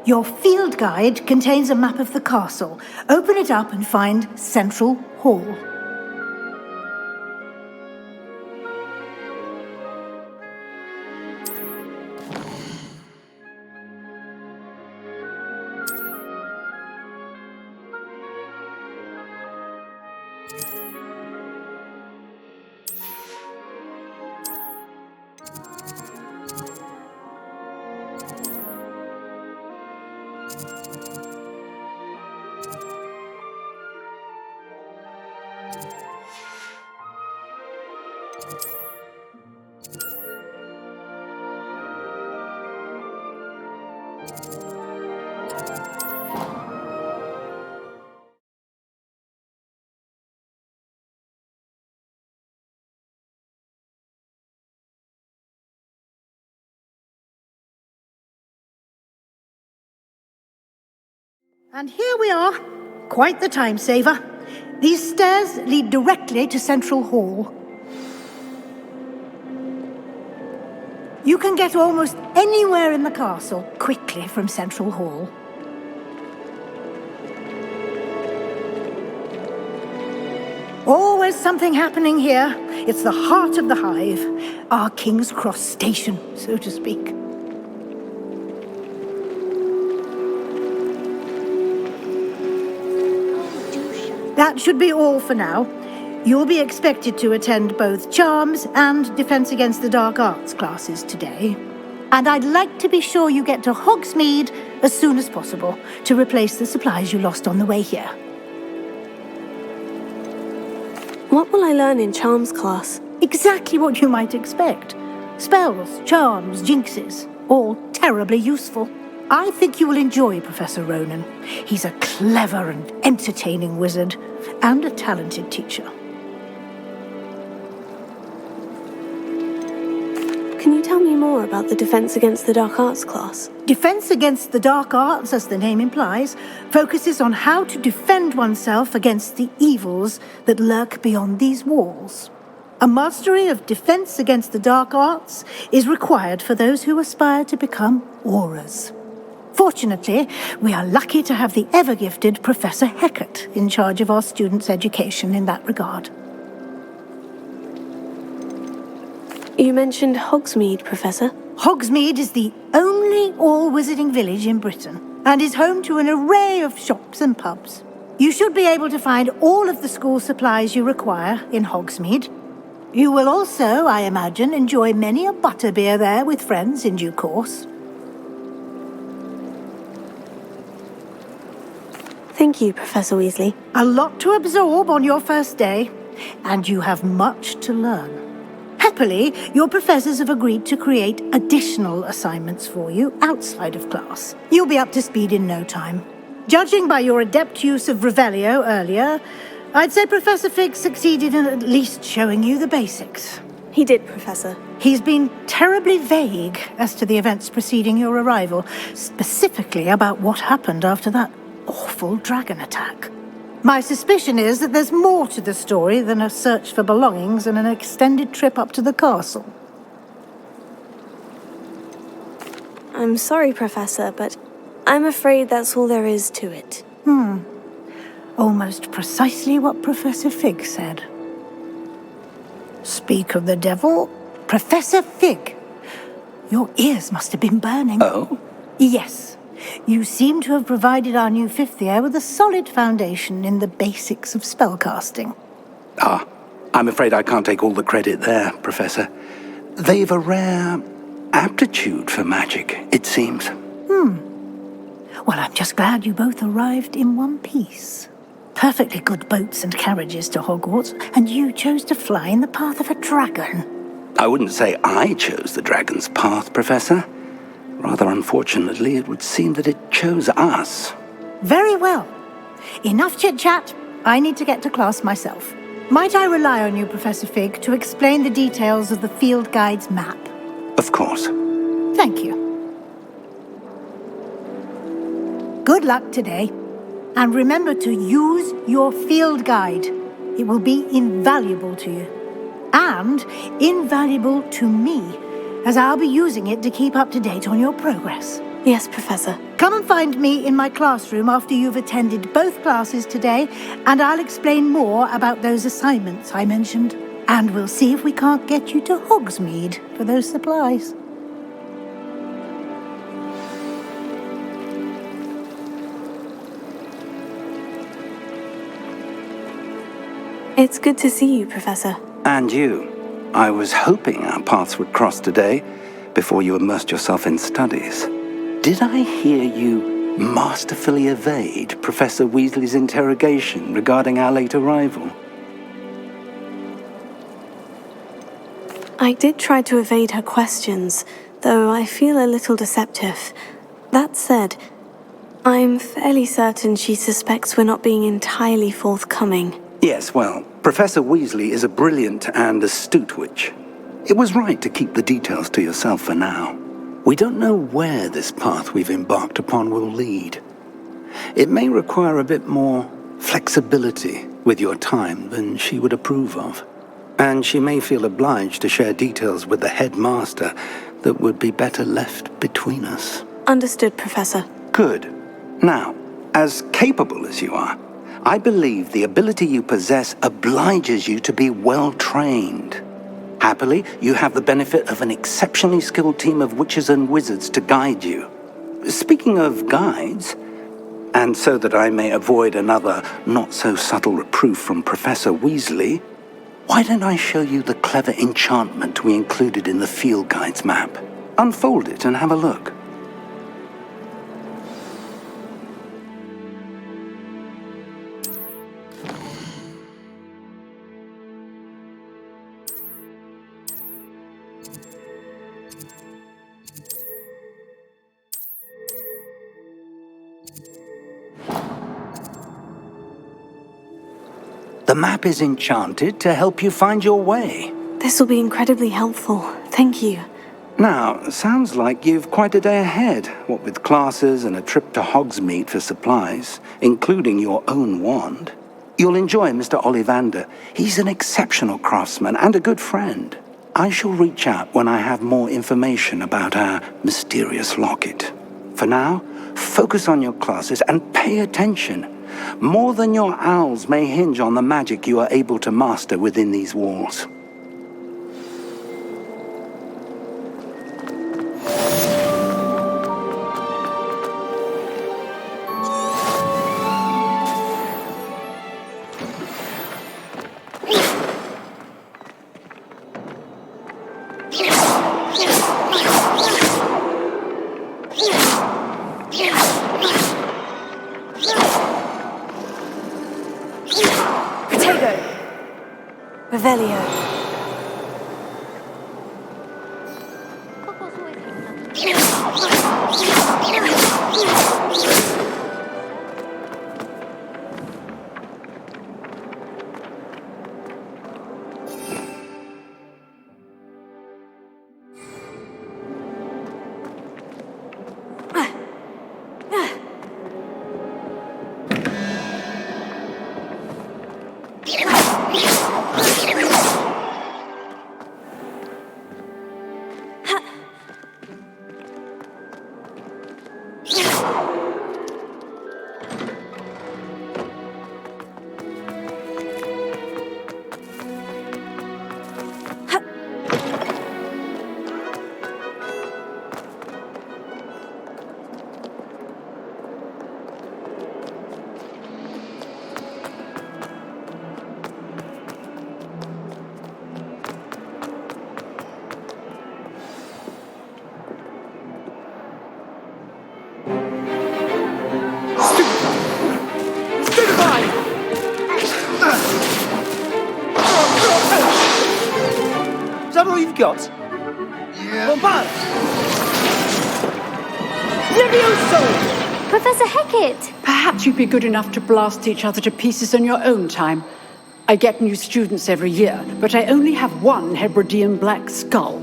Your field guide contains a map of the castle. Open it up and find Central Hall. And here we are. Quite the time saver. These stairs lead directly to Central Hall. You can get almost anywhere in the castle quickly from Central Hall. Always something happening here. It's the heart of the hive, our King's Cross station, so to speak. That should be all for now. You'll be expected to attend both Charms and Defense Against the Dark Arts classes today. And I'd like to be sure you get to Hogsmeade as soon as possible to replace the supplies you lost on the way here. What will I learn in Charms class? Exactly what you might expect. Spells, charms, jinxes, all terribly useful. I think you will enjoy Professor Ronan. He's a clever and entertaining wizard, and a talented teacher. Can you tell me more about the Defense Against the Dark Arts class? Defense Against the Dark Arts, as the name implies, focuses on how to defend oneself against the evils that lurk beyond these walls. A mastery of Defense Against the Dark Arts is required for those who aspire to become auras. Fortunately, we are lucky to have the ever-gifted Professor Hecat in charge of our students' education in that regard. You mentioned Hogsmeade, Professor. Hogsmeade is the only all-wizarding village in Britain and is home to an array of shops and pubs. You should be able to find all of the school supplies you require in Hogsmeade. You will also, I imagine, enjoy many a butterbeer there with friends in due course. Thank you, Professor Weasley. A lot to absorb on your first day, and you have much to learn. Happily, your professors have agreed to create additional assignments for you outside of class. You'll be up to speed in no time. Judging by your adept use of Revelio earlier, I'd say Professor Fig succeeded in at least showing you the basics. He did, Professor. He's been terribly vague as to the events preceding your arrival, specifically about what happened after that awful dragon attack. My suspicion is that there's more to the story than a search for belongings and an extended trip up to the castle. I'm sorry, Professor, but I'm afraid that's all there is to it. Almost precisely what Professor Fig said. Speak of the devil, Professor Fig. Your ears must have been burning. Oh? Yes. You seem to have provided our new fifth year with a solid foundation in the basics of spellcasting. I'm afraid I can't take all the credit there, Professor. They've a rare aptitude for magic, it seems. Well, I'm just glad you both arrived in one piece. Perfectly good boats and carriages to Hogwarts, and you chose to fly in the path of a dragon. I wouldn't say I chose the dragon's path, Professor. Rather unfortunately, it would seem that it chose us. Very well. Enough chit-chat. I need to get to class myself. Might I rely on you, Professor Fig, to explain the details of the field guide's map? Of course. Thank you. Good luck today. And remember to use your field guide. It will be invaluable to you. And invaluable to me, as I'll be using it to keep up to date on your progress. Yes, Professor. Come and find me in my classroom after you've attended both classes today, and I'll explain more about those assignments I mentioned. And we'll see if we can't get you to Hogsmeade for those supplies. It's good to see you, Professor. And you. I was hoping our paths would cross today, before you immersed yourself in studies. Did I hear you masterfully evade Professor Weasley's interrogation regarding our late arrival? I did try to evade her questions, though I feel a little deceptive. That said, I'm fairly certain she suspects we're not being entirely forthcoming. Yes, well, Professor Weasley is a brilliant and astute witch. It was right to keep the details to yourself for now. We don't know where this path we've embarked upon will lead. It may require a bit more flexibility with your time than she would approve of. And she may feel obliged to share details with the headmaster that would be better left between us. Understood, Professor. Good. Now, as capable as you are, I believe the ability you possess obliges you to be well-trained. Happily, you have the benefit of an exceptionally skilled team of witches and wizards to guide you. Speaking of guides, and so that I may avoid another not-so-subtle reproof from Professor Weasley, why don't I show you the clever enchantment we included in the field guide's map? Unfold it and have a look. The map is enchanted to help you find your way. This will be incredibly helpful. Thank you. Now, sounds like you've quite a day ahead, what with classes and a trip to Hogsmeade for supplies, including your own wand. You'll enjoy Mr. Ollivander. He's an exceptional craftsman and a good friend. I shall reach out when I have more information about our mysterious locket. For now, focus on your classes and pay attention. More than your owls may hinge on the magic you are able to master within these walls. Potato. Revelio. Is that all you've got? Yeah. Oparta! Levioso! Professor Hecat! Perhaps you'd be good enough to blast each other to pieces in your own time. I get new students every year, but I only have one Hebridean black skull.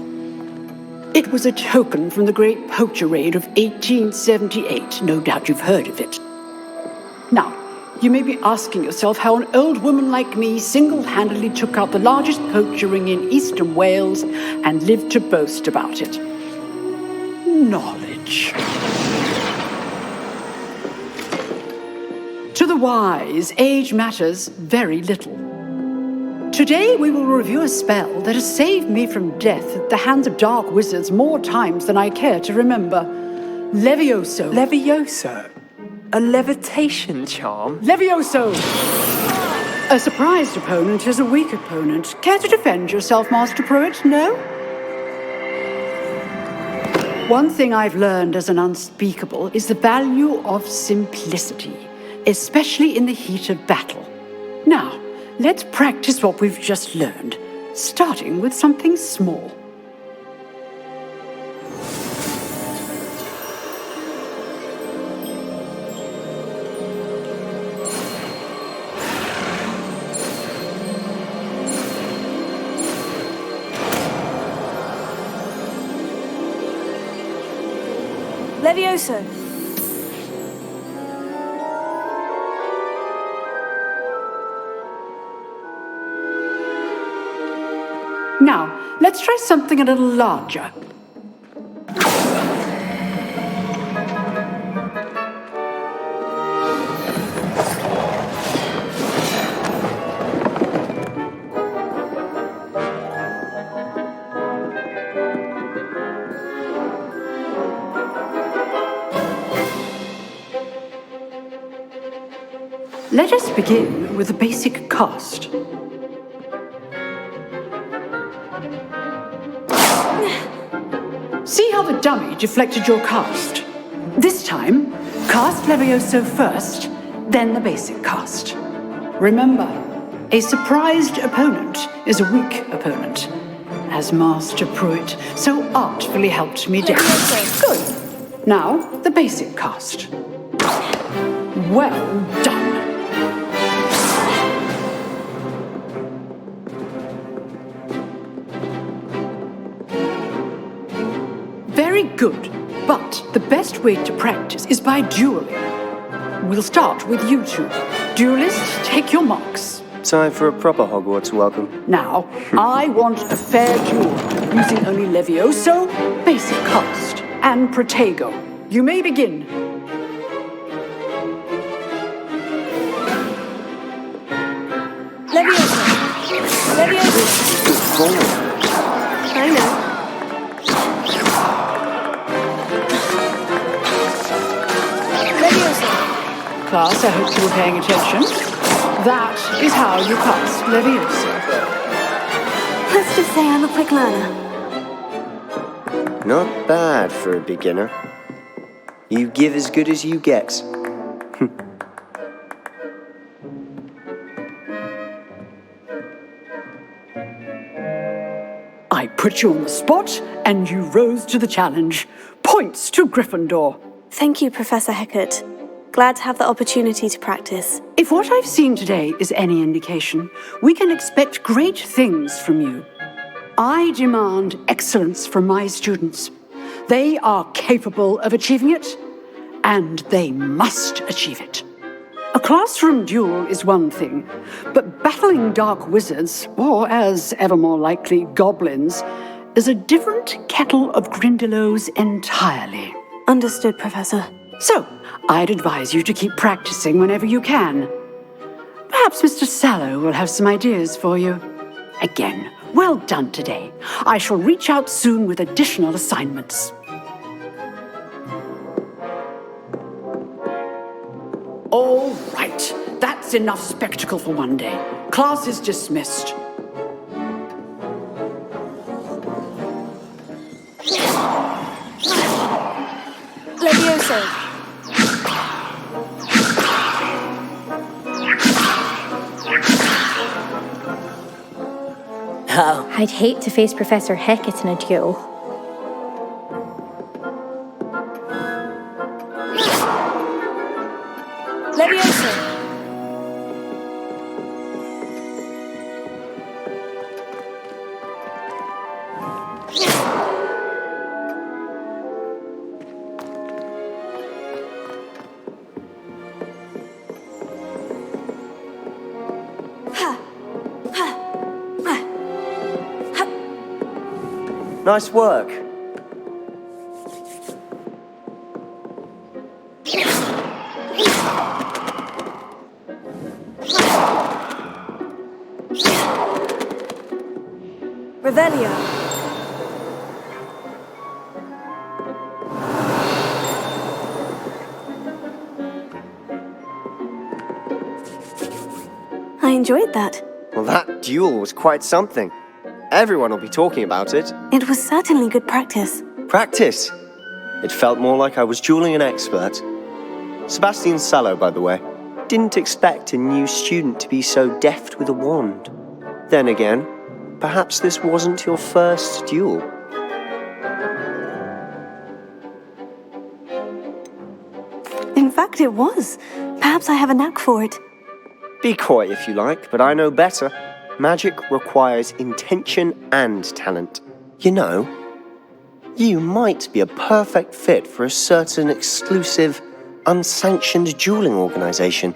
It was a token from the Great Poacher Raid of 1878. No doubt you've heard of it. Now, you may be asking yourself how an old woman like me single-handedly took out the largest poacher ring in eastern Wales and lived to boast about it. Knowledge. To the wise, age matters very little. Today we will review a spell that has saved me from death at the hands of dark wizards more times than I care to remember. Levioso. Levioso? A levitation charm? Levioso! A surprised opponent is a weak opponent. Care to defend yourself, Master Pruitt? No? One thing I've learned as an unspeakable is the value of simplicity, especially in the heat of battle. Now, let's practice what we've just learned, starting with something small. Levioso. Now, let's try something a little larger. Let us begin with the basic cast. See how the dummy deflected your cast? This time, cast Levioso first, then the basic cast. Remember, a surprised opponent is a weak opponent, as Master Pruitt so artfully helped me down. Good. Now, the basic cast. Well done. Very good, but the best way to practice is by dueling. We'll start with you two. Duelists, take your marks. Time for a proper Hogwarts welcome. Now, I want a fair duel, using only Levioso, basic cast, and Protego. You may begin. Levioso. Levioso. I know. Class, I hope you were paying attention. That is how you cast Levioso. Let's just say I'm a quick learner. Not bad for a beginner. You give as good as you get. I put you on the spot, and you rose to the challenge. Points to Gryffindor. Thank you, Professor Hecat. Glad to have the opportunity to practice. If what I've seen today is any indication, we can expect great things from you. I demand excellence from my students. They are capable of achieving it, and they must achieve it. A classroom duel is one thing, but battling dark wizards, or as ever more likely, goblins, is a different kettle of Grindylows entirely. Understood, Professor. So, I'd advise you to keep practicing whenever you can. Perhaps Mr. Sallow will have some ideas for you. Again, well done today. I shall reach out soon with additional assignments. All right, that's enough spectacle for one day. Class is dismissed. Levioso. Oh. I'd hate to face Professor Hecat in a duel. Levioso. Nice work. Revelio. I enjoyed that. Well, that duel was quite something. Everyone will be talking about it. It was certainly good practice. Practice? It felt more like I was dueling an expert. Sebastian Sallow, by the way. Didn't expect a new student to be so deft with a wand. Then again, perhaps this wasn't your first duel. In fact, it was. Perhaps I have a knack for it. Be coy if you like, but I know better. Magic requires intention and talent. You know, you might be a perfect fit for a certain exclusive, unsanctioned dueling organization.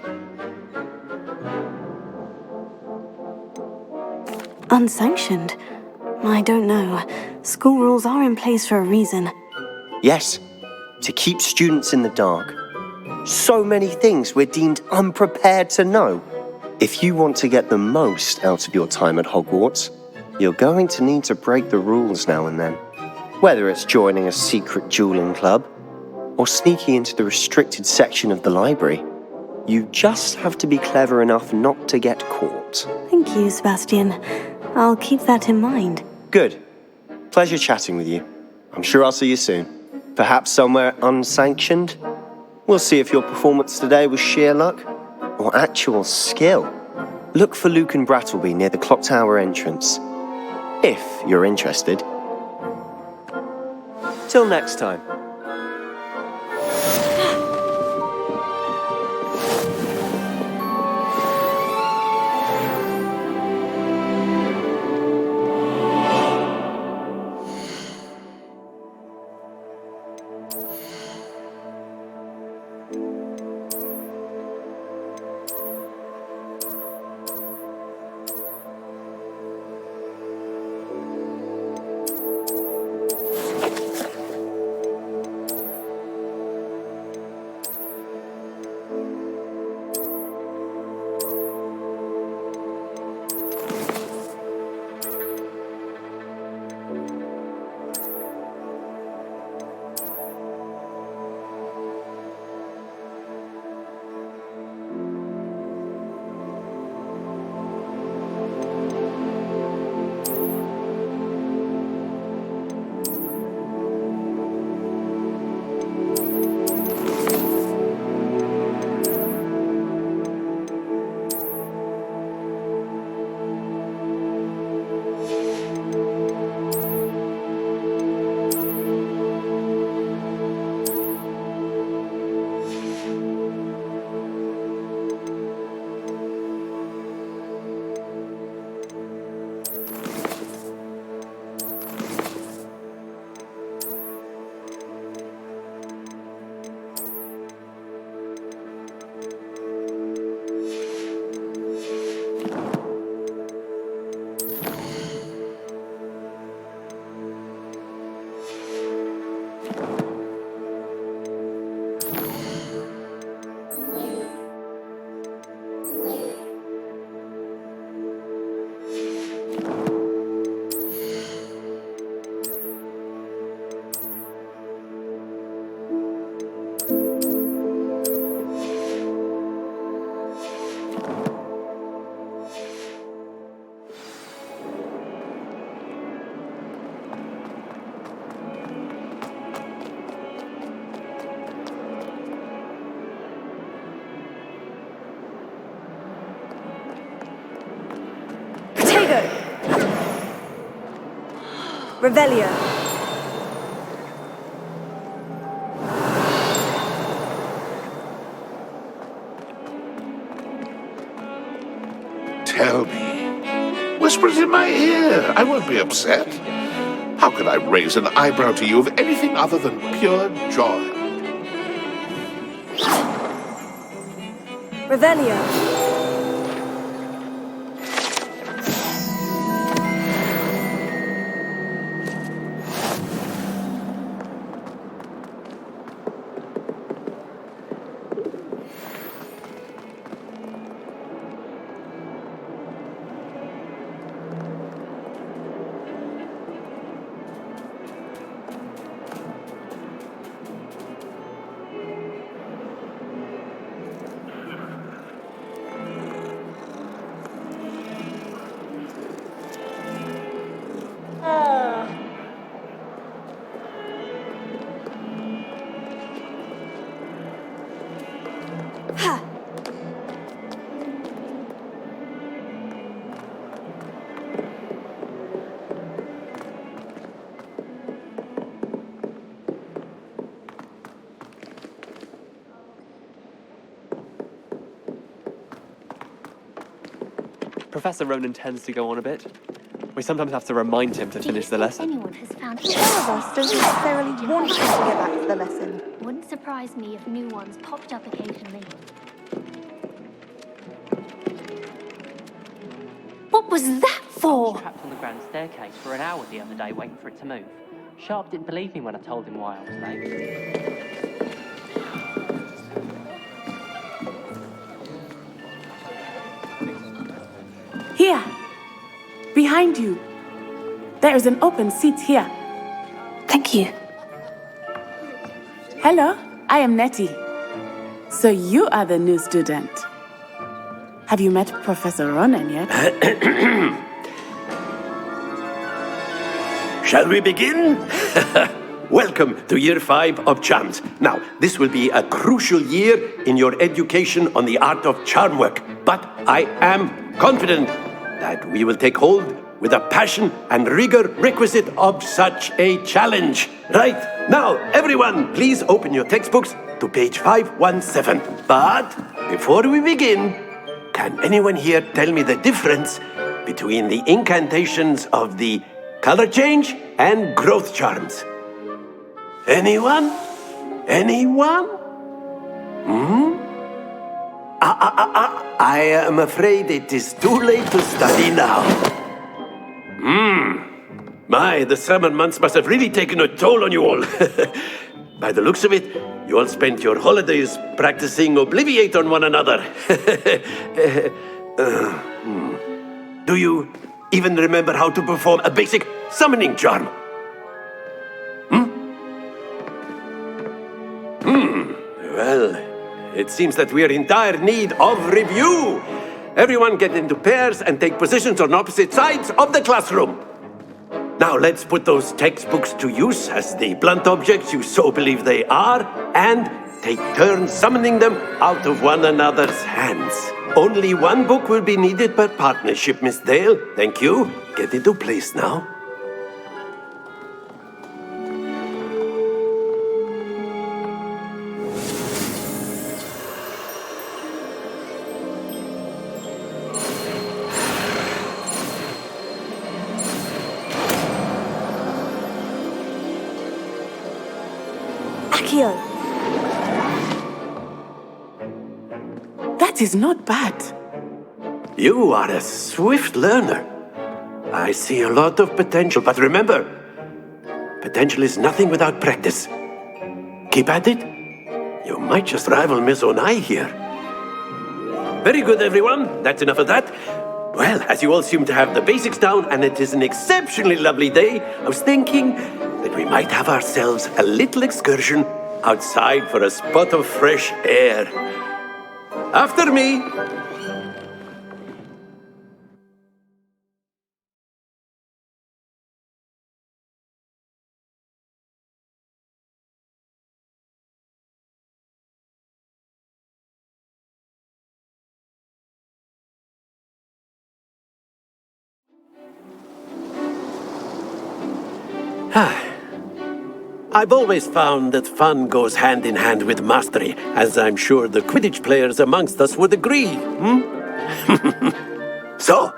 Unsanctioned? I don't know. School rules are in place for a reason. Yes, to keep students in the dark. So many things we're deemed unprepared to know. If you want to get the most out of your time at Hogwarts, you're going to need to break the rules now and then. Whether it's joining a secret dueling club, or sneaking into the restricted section of the library, you just have to be clever enough not to get caught. Thank you, Sebastian. I'll keep that in mind. Good. Pleasure chatting with you. I'm sure I'll see you soon. Perhaps somewhere unsanctioned? We'll see if your performance today was sheer luck or actual skill. Look for Luke and Brattleby near the clock tower entrance, if you're interested. Till next time. Revelio. Tell me. Whisper it in my ear. I won't be upset. How could I raise an eyebrow to you of anything other than pure joy? Revelio. Professor Ronan tends to go on a bit. We sometimes have to remind him to finish the lesson. Anyone has found One of us doesn't necessarily want you to get back to the lesson. Wouldn't surprise me if new ones popped up occasionally. What was that for? Trapped on the grand staircase for an hour the other day waiting for it to move. Sharp didn't believe me when I told him why I was late. Here, behind you. There is an open seat here. Thank you. Hello, I am Nettie. So you are the new student. Have you met Professor Ronan yet? Shall we begin? Welcome to Year 5 of Charms. Now, this will be a crucial year in your education on the art of charm work, but I am confident that we will take hold with the passion and rigor requisite of such a challenge. Right, now, everyone, please open your textbooks to page 517. But before we begin, can anyone here tell me the difference between the incantations of the color change and growth charms? Anyone? Anyone? I am afraid it is too late to study now. My, the summer months must have really taken a toll on you all. By the looks of it, you all spent your holidays practicing Obliviate on one another. Do you even remember how to perform a basic summoning charm? Well, it seems that we are in dire need of review. Everyone get into pairs and take positions on opposite sides of the classroom. Now let's put those textbooks to use as the blunt objects you so believe they are, and take turns summoning them out of one another's hands. Only one book will be needed per partnership, Miss Dale. Thank you. Get into place now. That is not bad. You are a swift learner. I see a lot of potential, but remember, potential is nothing without practice. Keep at it. You might just rival Miss Onai here. Very good, everyone. That's enough of that. Well, as you all seem to have the basics down, and it is an exceptionally lovely day, I was thinking that we might have ourselves a little excursion outside for a spot of fresh air. After me. I've always found that fun goes hand in hand with mastery, as I'm sure the Quidditch players amongst us would agree. So,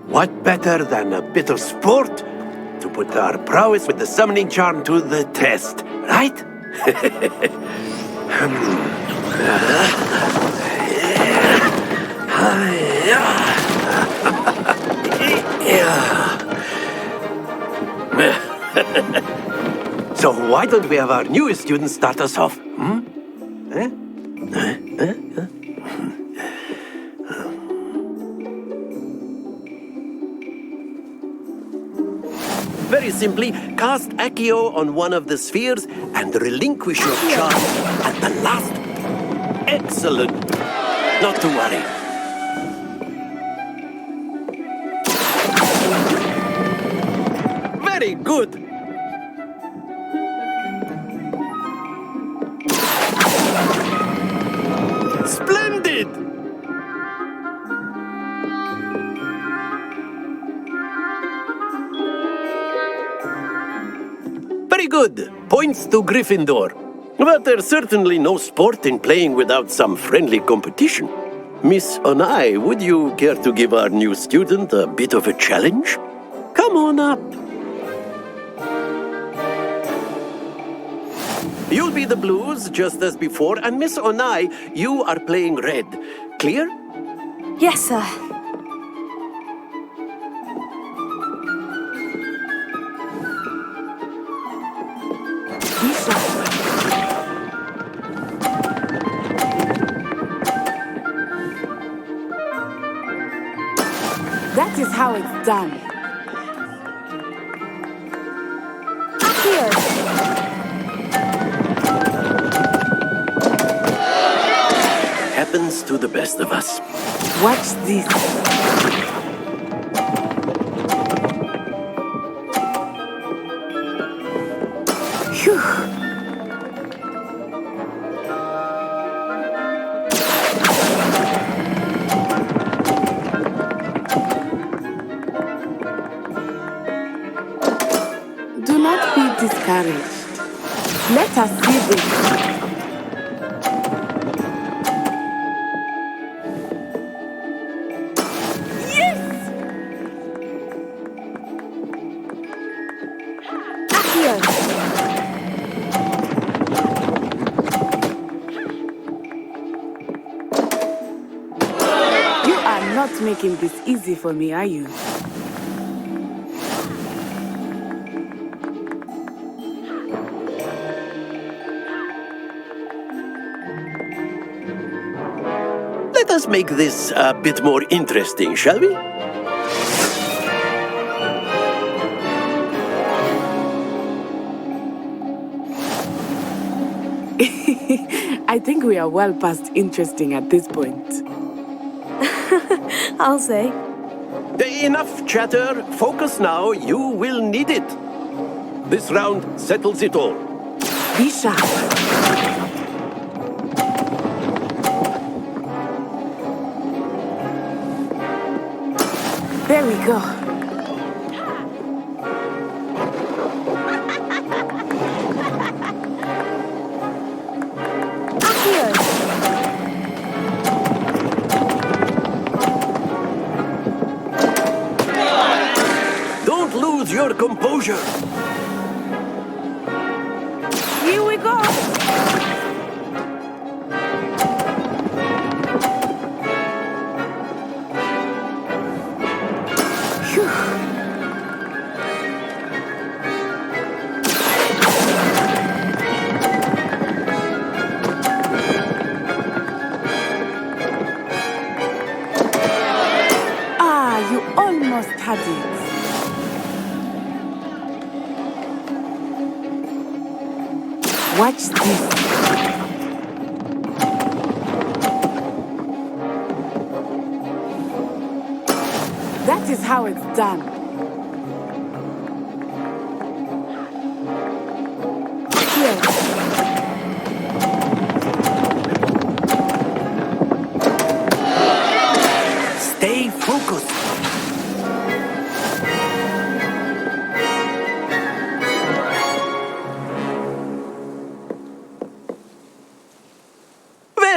what better than a bit of sport to put our prowess with the summoning charm to the test, right? So why don't we have our newest student start us off? Very simply, cast Accio on one of the spheres and relinquish your charm at the last. Excellent. Not to worry. Very good. Splendid! Very good. Points to Gryffindor. But there's certainly no sport in playing without some friendly competition. Miss Onai, would you care to give our new student a bit of a challenge? Come on up. You'll be the blues, just as before, and Miss Onai, you are playing red. Clear? Yes, sir. That is how it's done. Here. Happens to the best of us. Watch this. Phew. Do not be discouraged. Let us see this. Not making this easy for me, are you? Let us make this a bit more interesting, shall we? I think we are well past interesting at this point. I'll say. Enough chatter. Focus now. You will need it. This round settles it all. Be sharp. There we go. Your composure. Here we go. Ah, you almost had it. Watch this. That is how it's done. Here. Stay focused.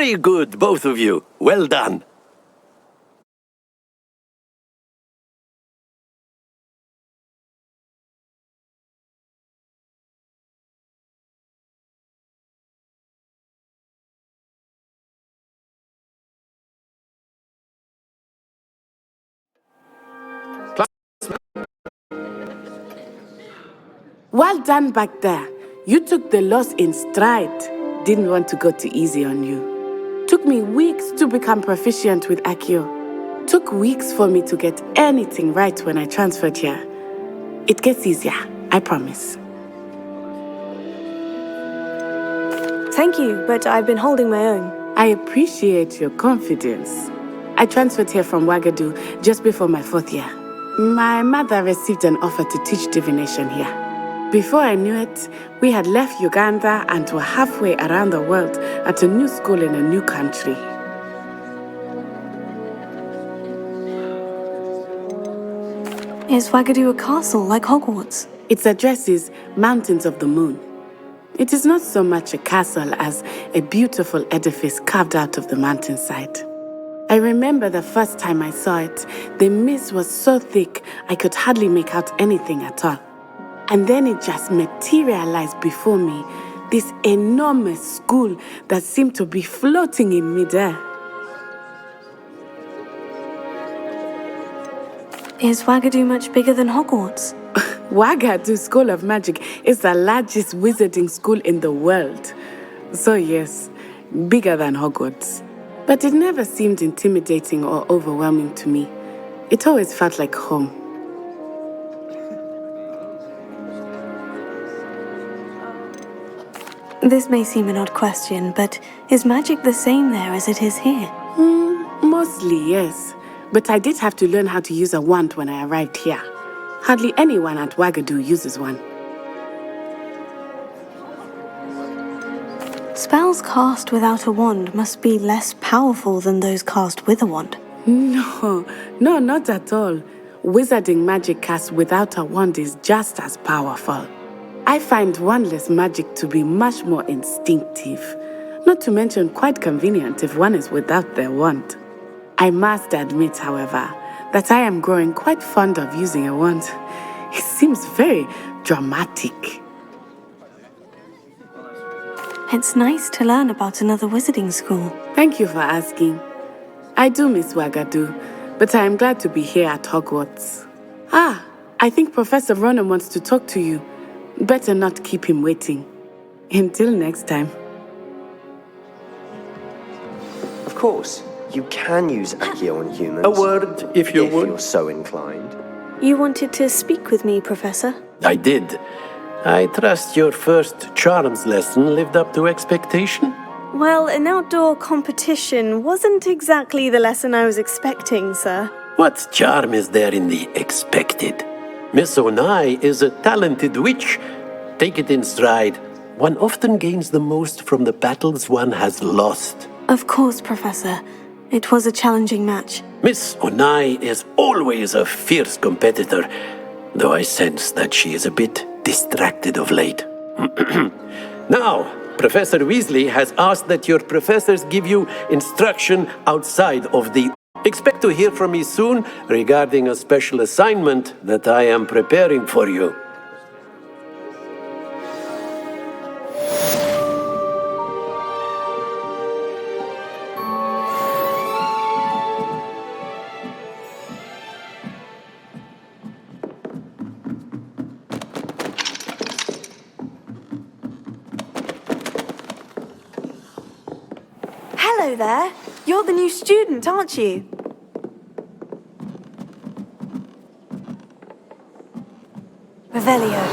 Very good, both of you. Well done. Well done back there. You took the loss in stride. Didn't want to go too easy on you. Took me weeks to become proficient with Accio. Took weeks for me to get anything right when I transferred here. It gets easier, I promise. Thank you, but I've been holding my own. I appreciate your confidence. I transferred here from Wagadu just before my 4th year. My mother received an offer to teach divination here. Before I knew it, we had left Uganda and were halfway around the world at a new school in a new country. Is Wagadu a castle like Hogwarts? Its address is Mountains of the Moon. It is not so much a castle as a beautiful edifice carved out of the mountainside. I remember the first time I saw it, the mist was so thick I could hardly make out anything at all. And then it just materialized before me, this enormous school that seemed to be floating in midair. Is Wagadu much bigger than Hogwarts? Wagadu School of Magic is the largest wizarding school in the world. So yes, bigger than Hogwarts. But it never seemed intimidating or overwhelming to me. It always felt like home. This may seem an odd question, but is magic the same there as it is here? Mostly, yes. But I did have to learn how to use a wand when I arrived here. Hardly anyone at Wagadu uses one. Spells cast without a wand must be less powerful than those cast with a wand. No, not at all. Wizarding magic cast without a wand is just as powerful. I find wandless magic to be much more instinctive, not to mention quite convenient if one is without their wand. I must admit, however, that I am growing quite fond of using a wand. It seems very dramatic. It's nice to learn about another wizarding school. Thank you for asking. I do miss Wagadu, but I am glad to be here at Hogwarts. I think Professor Ronan wants to talk to you. Better not keep him waiting. Until next time. Of course, you can use Accio on humans. A word, if you would. If you're so inclined. You wanted to speak with me, Professor? I did. I trust your first charms lesson lived up to expectation? Well, an outdoor competition wasn't exactly the lesson I was expecting, sir. What charm is there in the expected? Miss Onai is a talented witch. Take it in stride. One often gains the most from the battles one has lost. Of course, Professor. It was a challenging match. Miss Onai is always a fierce competitor, though I sense that she is a bit distracted of late. Now, Professor Weasley has asked that your professors give you instruction outside of the... Expect to hear from me soon regarding a special assignment that I am preparing for you. Hello there. You're the new student, aren't you? Revelio.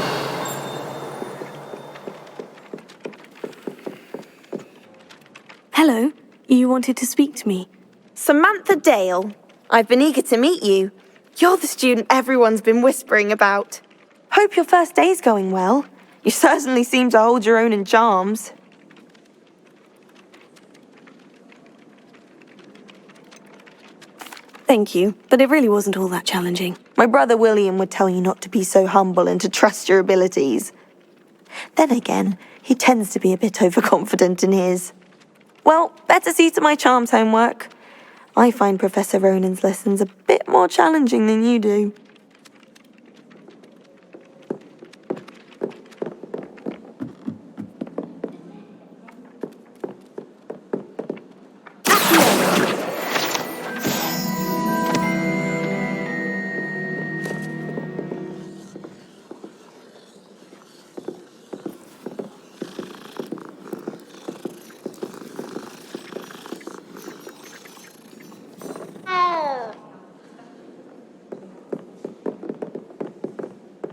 Hello. You wanted to speak to me? Samantha Dale. I've been eager to meet you. You're the student everyone's been whispering about. Hope your first day's going well. You certainly seem to hold your own in charms. Thank you, but it really wasn't all that challenging. My brother William would tell you not to be so humble and to trust your abilities. Then again, he tends to be a bit overconfident in his. Well, better see to my charms homework. I find Professor Ronan's lessons a bit more challenging than you do.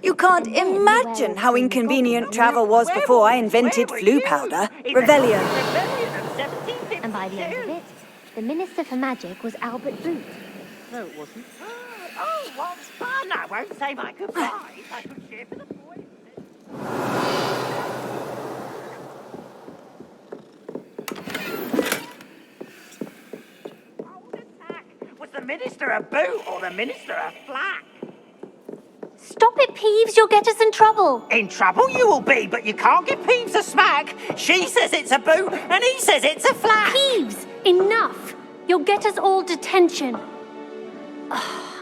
You can't imagine how inconvenient travel was before I invented flu powder. Revelio. And by the end of it, the Minister for Magic was Albert Boot. No, it wasn't. Oh, what's fun? I won't say my goodbyes. I could share for the boys. Was the Minister a boot or the Minister a flack? Stop it, Peeves, you'll get us in trouble. In trouble you will be, but you can't give Peeves a smack. She says it's a boot and he says it's a flack. Peeves, enough. You'll get us all detention.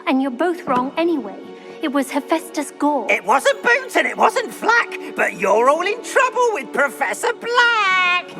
And you're both wrong anyway. It was Hephaestus Gore. It wasn't boot and it wasn't flack, but you're all in trouble with Professor Black.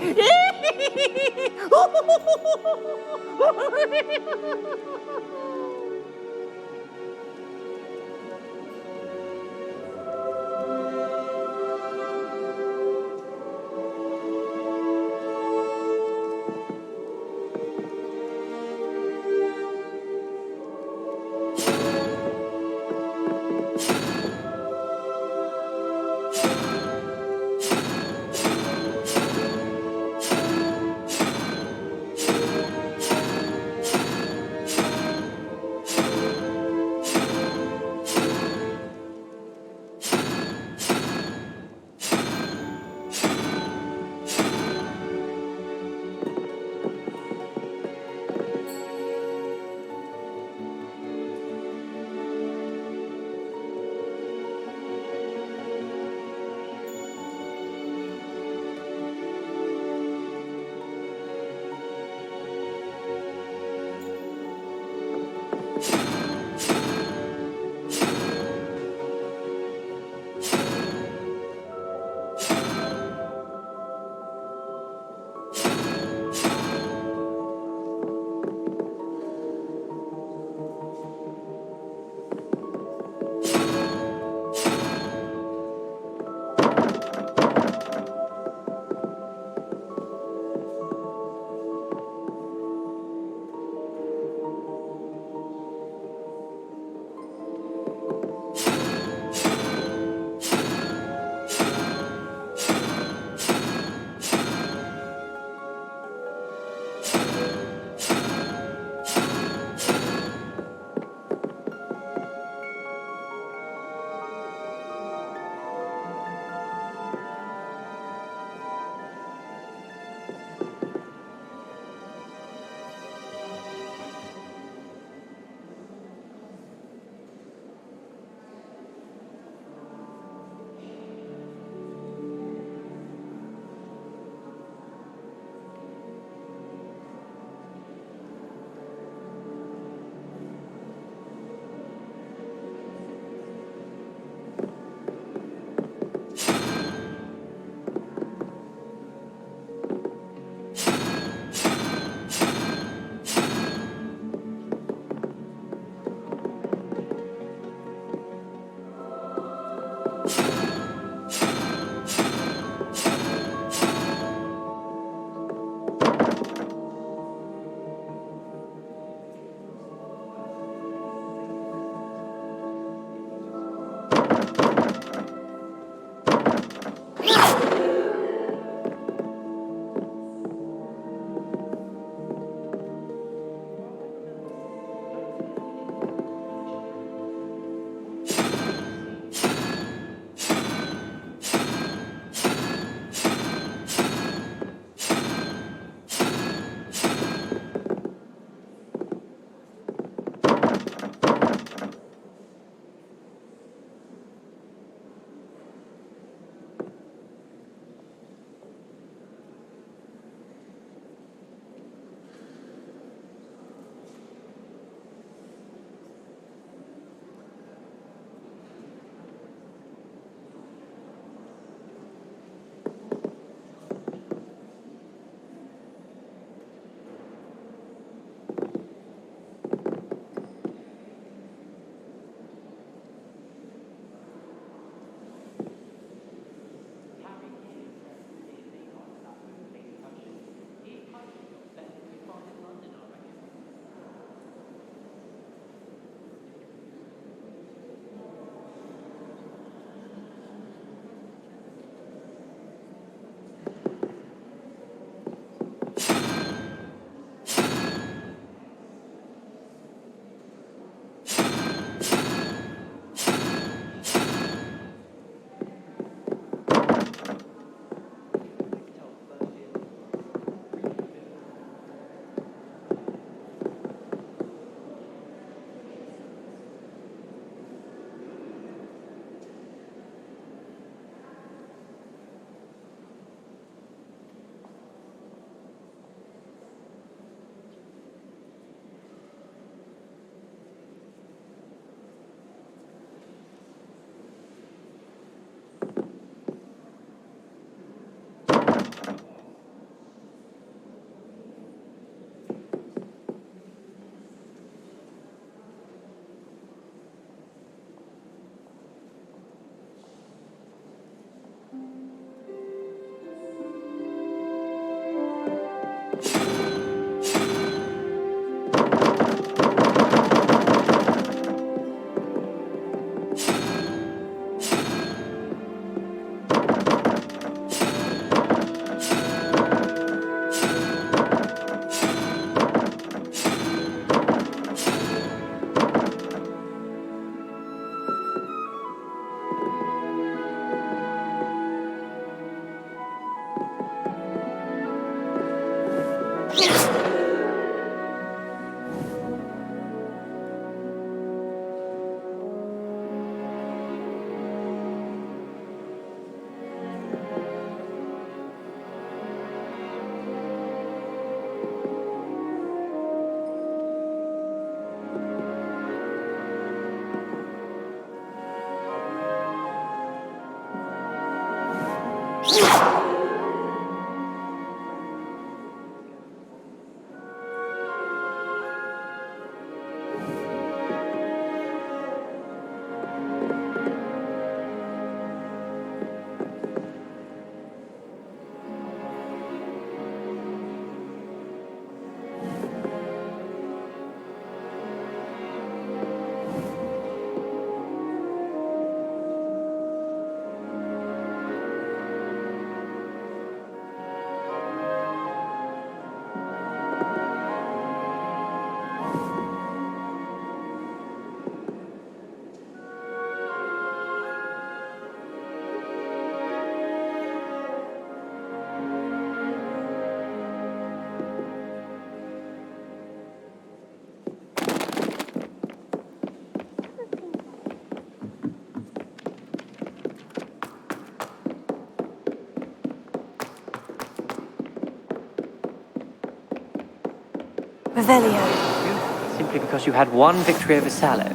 Revelio. Simply because you had one victory over Sallow.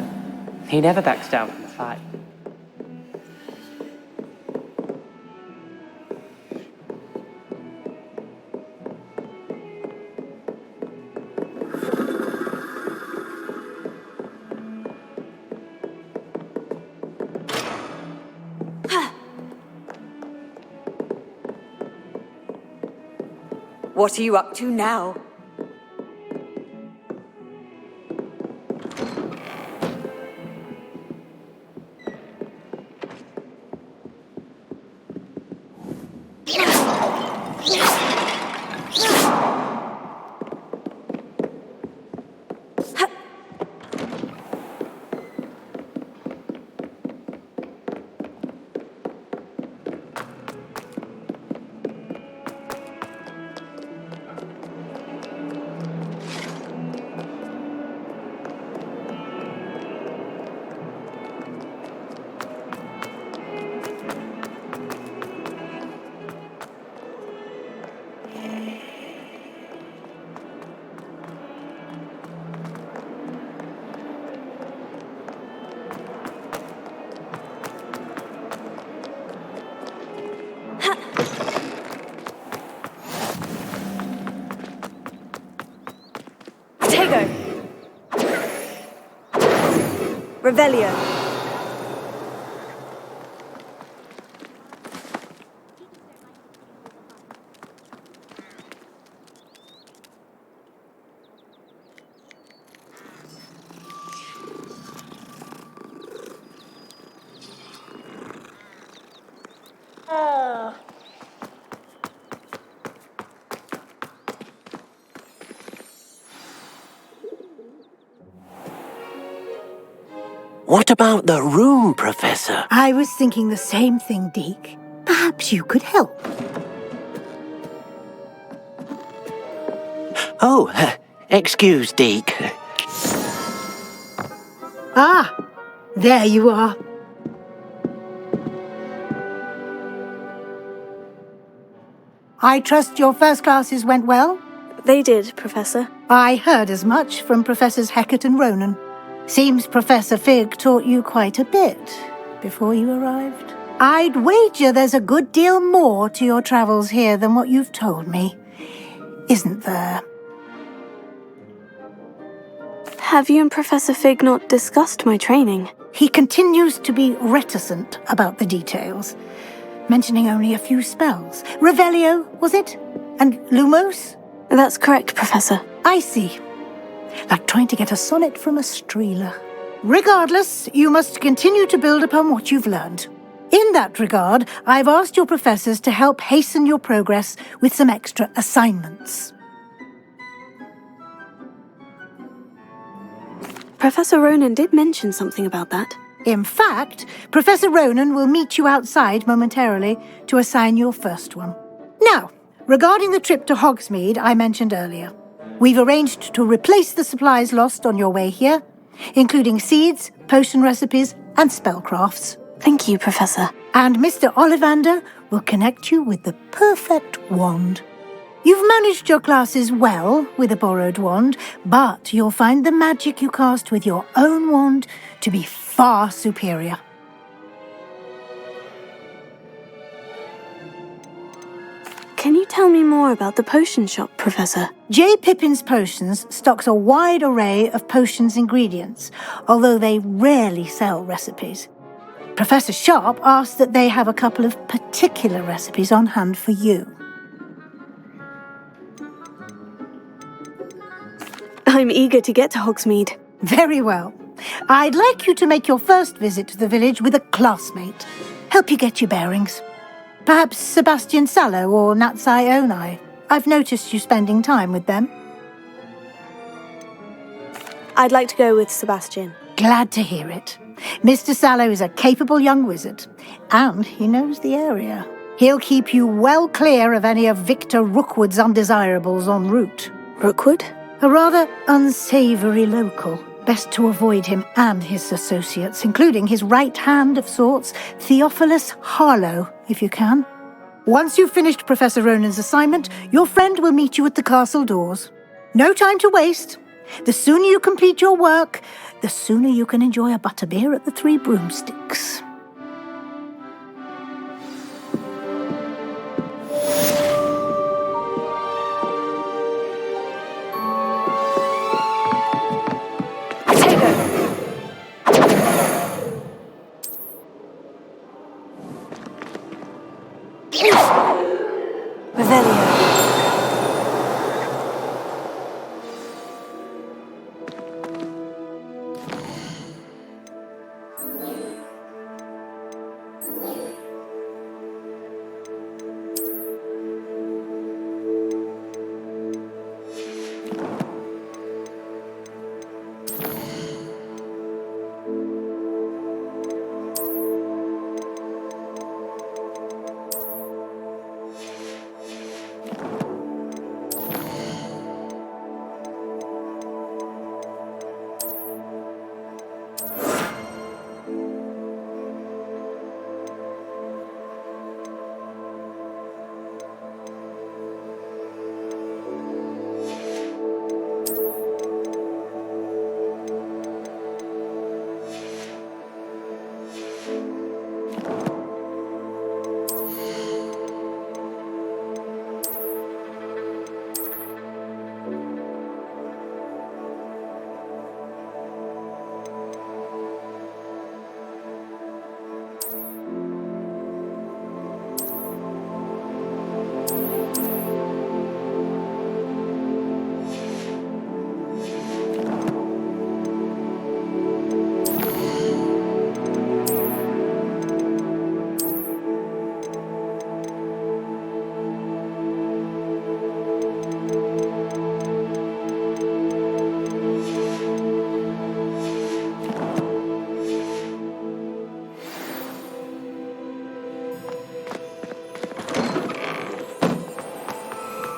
He never backs down from the fight. What are you up to now? Revelio. What about the room, Professor? I was thinking the same thing, Deke. Perhaps you could help. Oh, excuse, Deke. Ah, there you are. I trust your first classes went well? They did, Professor. I heard as much from Professors Hecat and Ronan. Seems Professor Fig taught you quite a bit before you arrived. I'd wager there's a good deal more to your travels here than what you've told me, isn't there? Have you and Professor Fig not discussed my training? He continues to be reticent about the details, mentioning only a few spells. Revelio, was it? And Lumos? That's correct, Professor. I see. Like trying to get a sonnet from a streeler. Regardless, you must continue to build upon what you've learned. In that regard, I've asked your professors to help hasten your progress with some extra assignments. Professor Ronan did mention something about that. In fact, Professor Ronan will meet you outside momentarily to assign your first one. Now, regarding the trip to Hogsmeade I mentioned earlier, we've arranged to replace the supplies lost on your way here, including seeds, potion recipes, and spellcrafts. Thank you, Professor. And Mr. Ollivander will connect you with the perfect wand. You've managed your classes well with a borrowed wand, but you'll find the magic you cast with your own wand to be far superior. Can you tell me more about the potion shop, Professor? J. Pippin's Potions stocks a wide array of potions ingredients, although they rarely sell recipes. Professor Sharp asked that they have a couple of particular recipes on hand for you. I'm eager to get to Hogsmeade. Very well. I'd like you to make your first visit to the village with a classmate. Help you get your bearings. Perhaps Sebastian Sallow or Natsai Onai. I've noticed you spending time with them. I'd like to go with Sebastian. Glad to hear it. Mr. Sallow is a capable young wizard, and he knows the area. He'll keep you well clear of any of Victor Rookwood's undesirables en route. Rookwood? A rather unsavoury local. Best to avoid him and his associates, including his right hand of sorts, Theophilus Harlow, if you can. Once you've finished Professor Ronan's assignment, your friend will meet you at the castle doors. No time to waste. The sooner you complete your work, the sooner you can enjoy a butterbeer at the Three Broomsticks.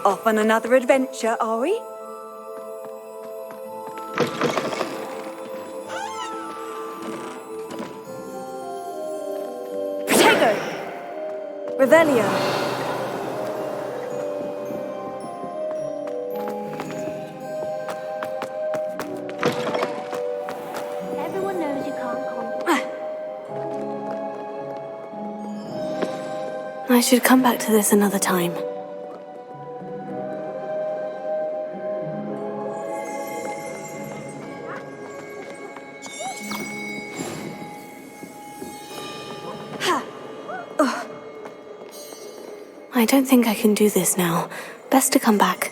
Off on another adventure, are we? Protego! Revelio! Everyone knows you can't I should come back to this another time. I don't think I can do this now. Best to come back.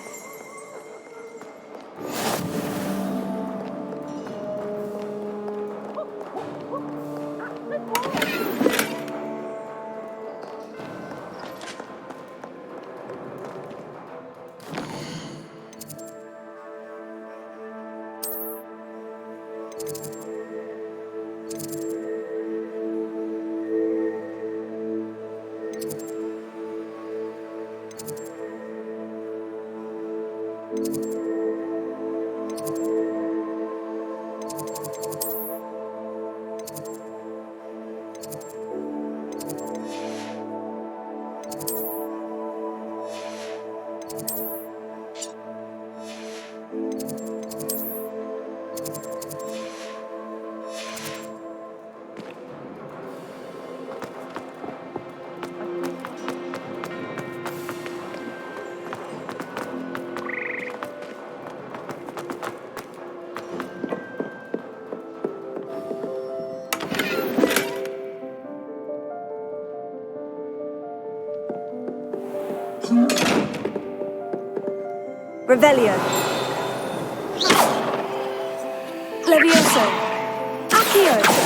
Revelio. Levioso. Accio.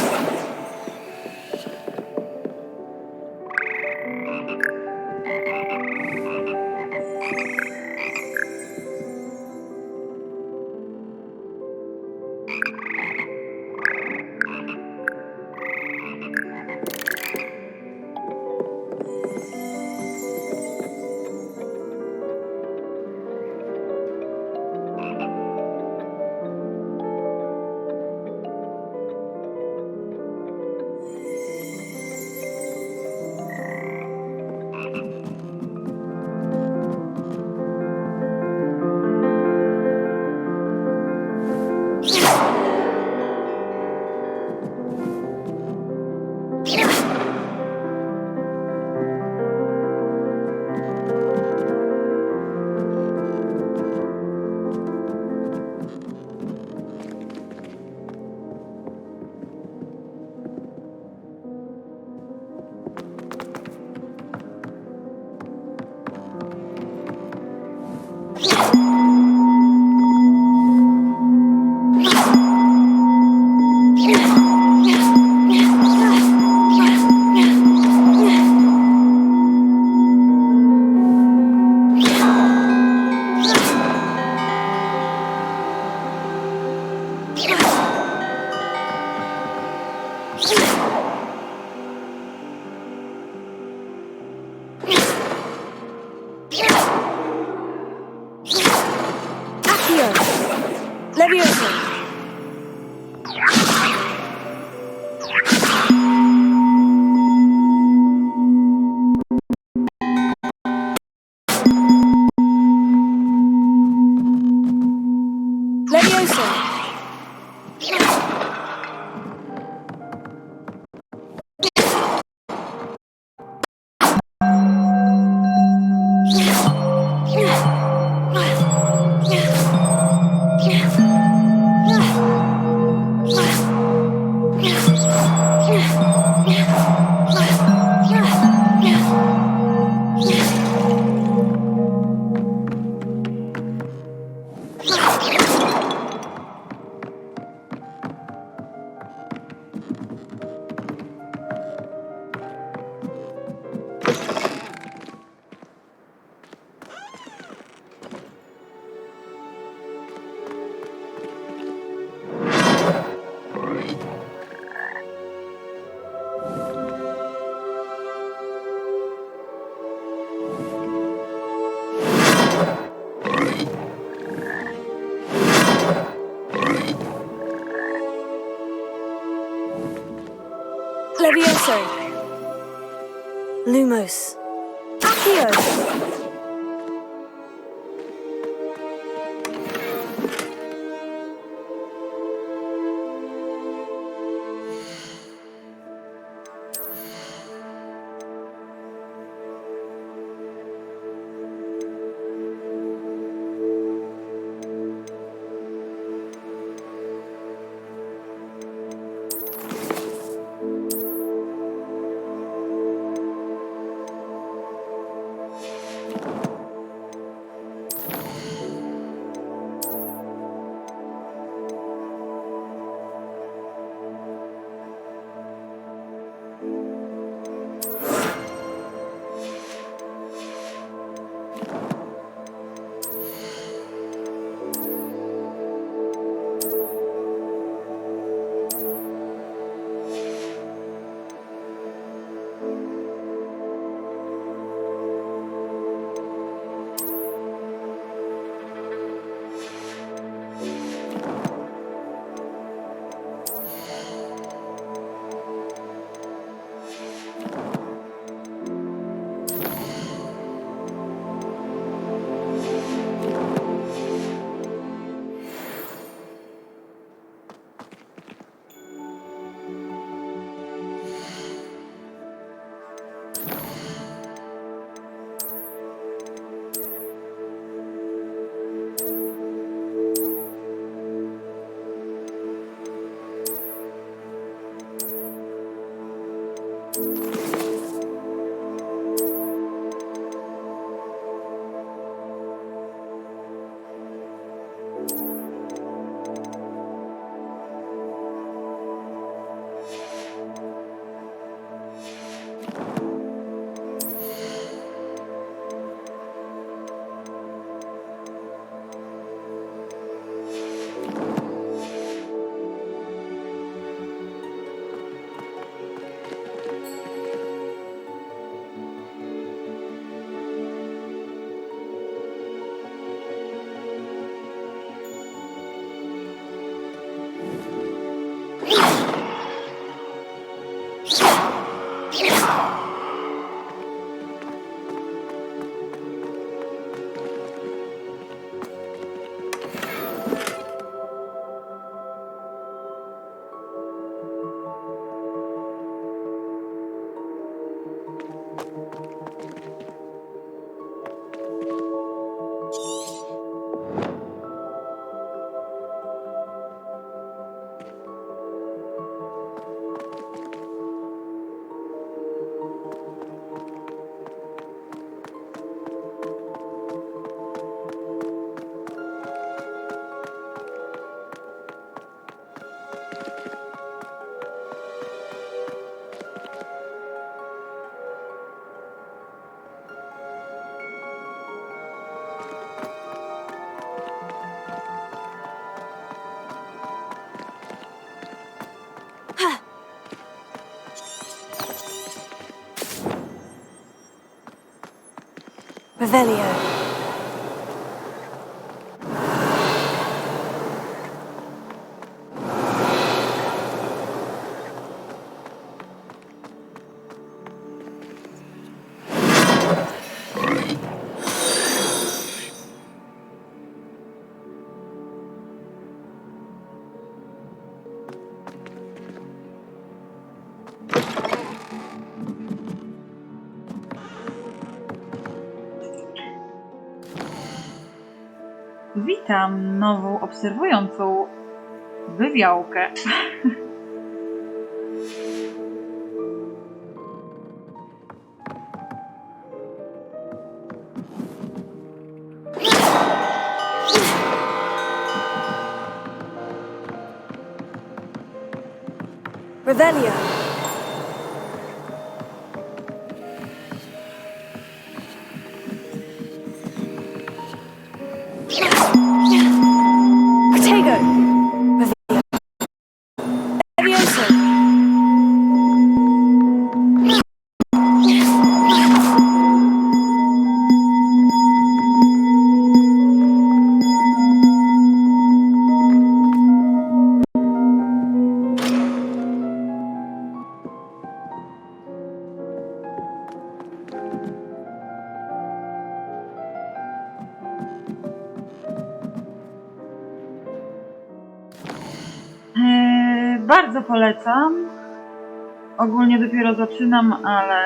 Accio! Levioso! Levioso! Levioso! Lumos! Accio! Revelio. Witam nową obserwującą wywiałkę. Revelio. Protego. Revelio. Levioso. Bardzo polecam. Ogólnie dopiero zaczynam, ale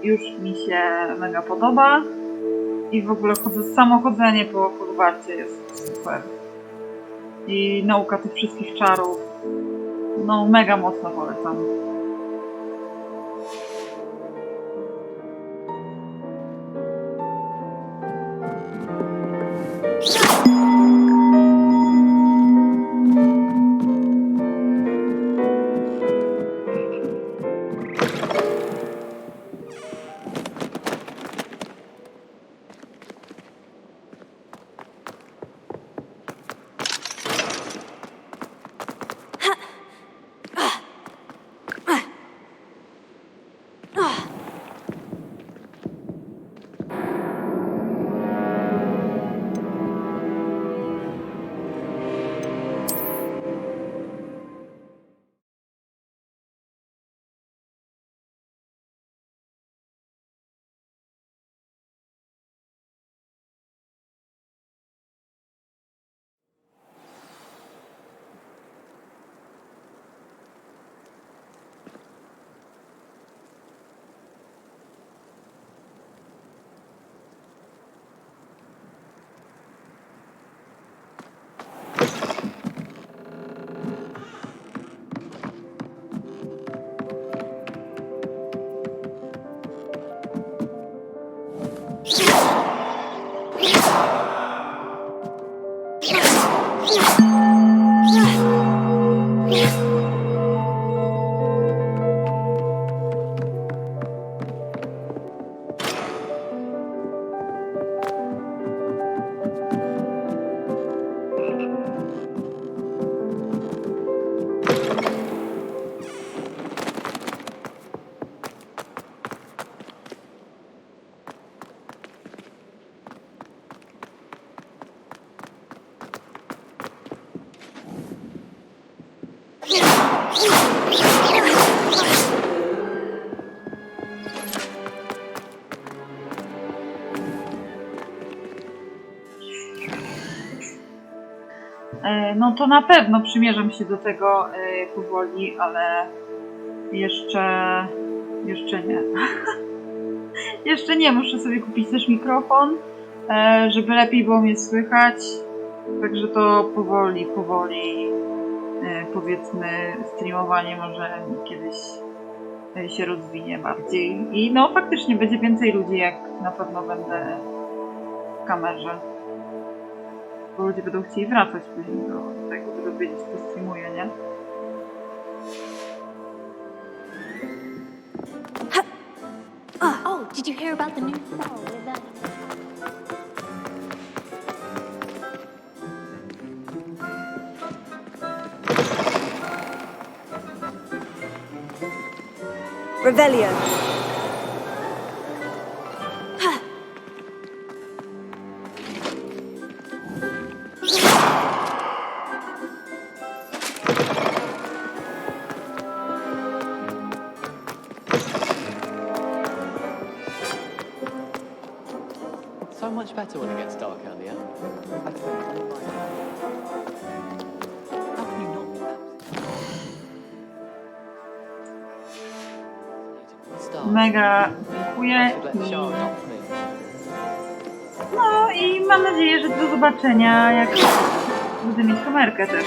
już mi się mega podoba. I w ogóle samo chodzenie po Hogwarcie jest super. I nauka tych wszystkich czarów. No mega mocno polecam. No to na pewno przymierzam się do tego powoli, ale jeszcze nie. Jeszcze nie, muszę sobie kupić też mikrofon, żeby lepiej było mnie słychać. Także to powoli, powiedzmy, streamowanie może kiedyś się rozwinie bardziej. I no faktycznie będzie więcej ludzi, jak na pewno będę w kamerze. Bo ludzie będą chcieli wracać później do tego, będą wiedzieć, co streamuje, nie? Oh, did you hear about the new song with that? Revelio. so much better when it gets dark earlier. How can you not be Mega dziękuję no i mam nadzieję, że do zobaczenia, jak będę mieć kamerkę też.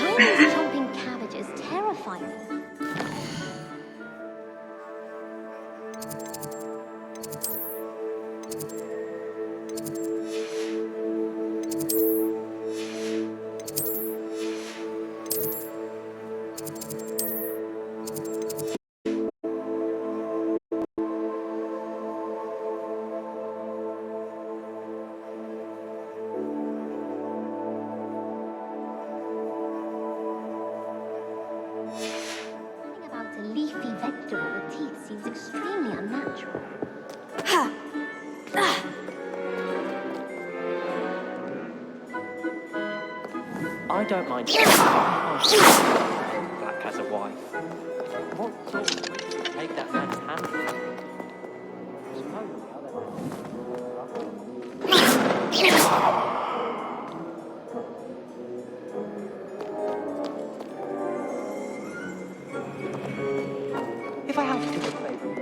Chomping cabbages terrify me. I don't mind. Black has a wife. What sort of witch would take that man's hand? If I have to do a favor.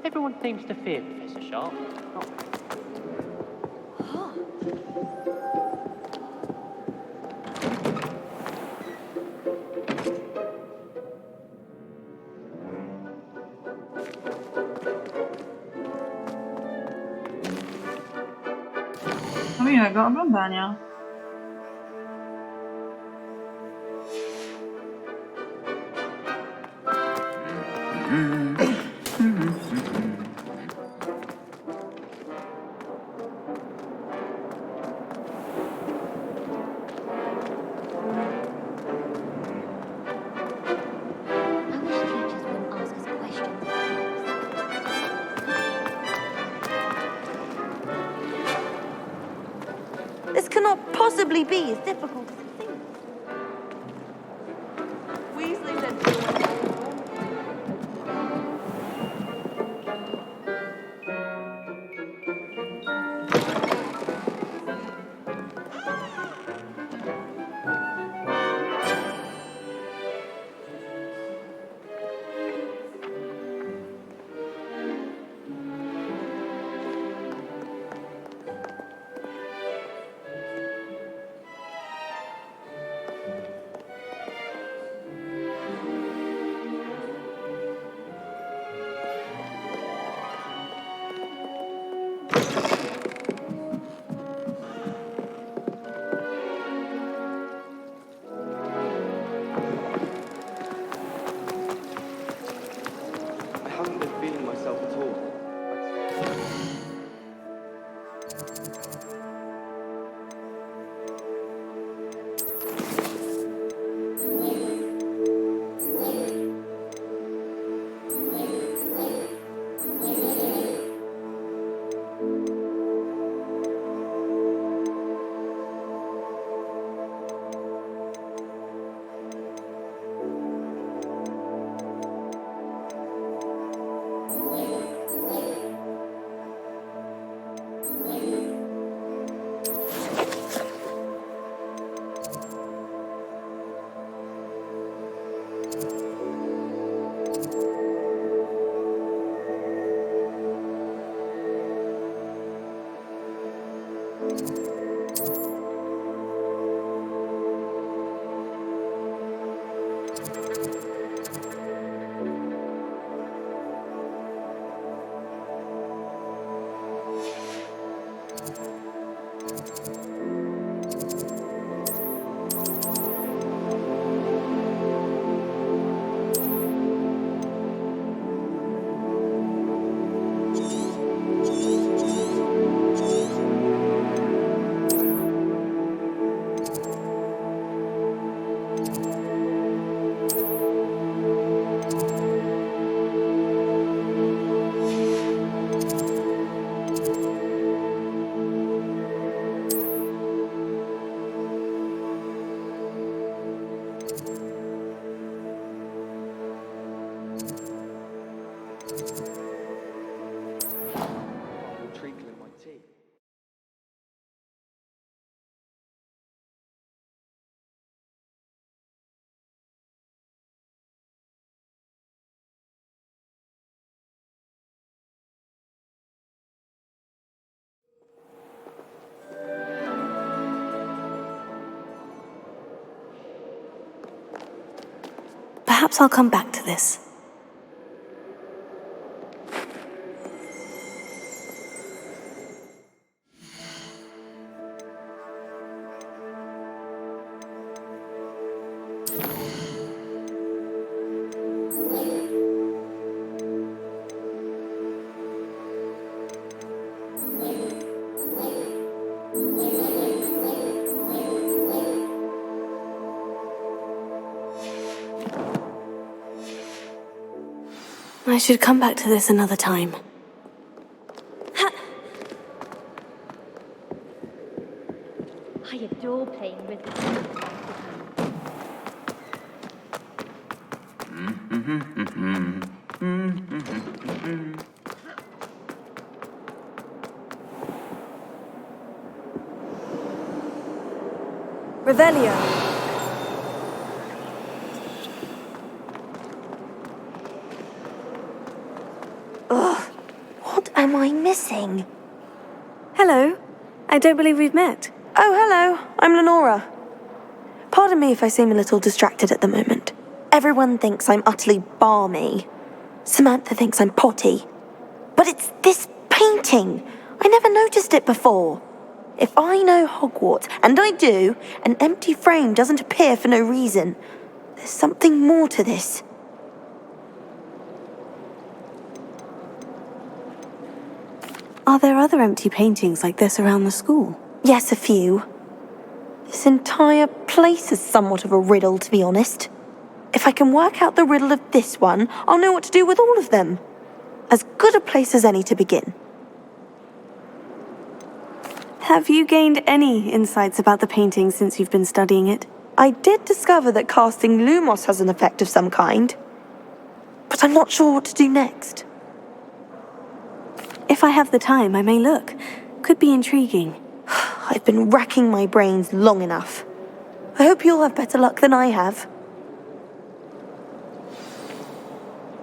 Everyone seems to fear Professor Sharp. Do miłego oglądania. This cannot possibly be as difficult as it seems. Weasley said Perhaps I'll come back to this. I should come back to this another time. I adore playing with the Revelio. Ugh, what am I missing? Hello. I don't believe we've met. Oh, hello. I'm Lenora. Pardon me if I seem a little distracted at the moment. Everyone thinks I'm utterly balmy. Samantha thinks I'm potty. But it's this painting. I never noticed it before. If I know Hogwarts, and I do, an empty frame doesn't appear for no reason. There's something more to this. Are there other empty paintings like this around the school? Yes, a few. This entire place is somewhat of a riddle, to be honest. If I can work out the riddle of this one, I'll know what to do with all of them. As good a place as any to begin. Have you gained any insights about the painting since you've been studying it? I did discover that casting Lumos has an effect of some kind. But I'm not sure what to do next. If I have the time, I may look. Could be intriguing. I've been racking my brains long enough. I hope you'll have better luck than I have.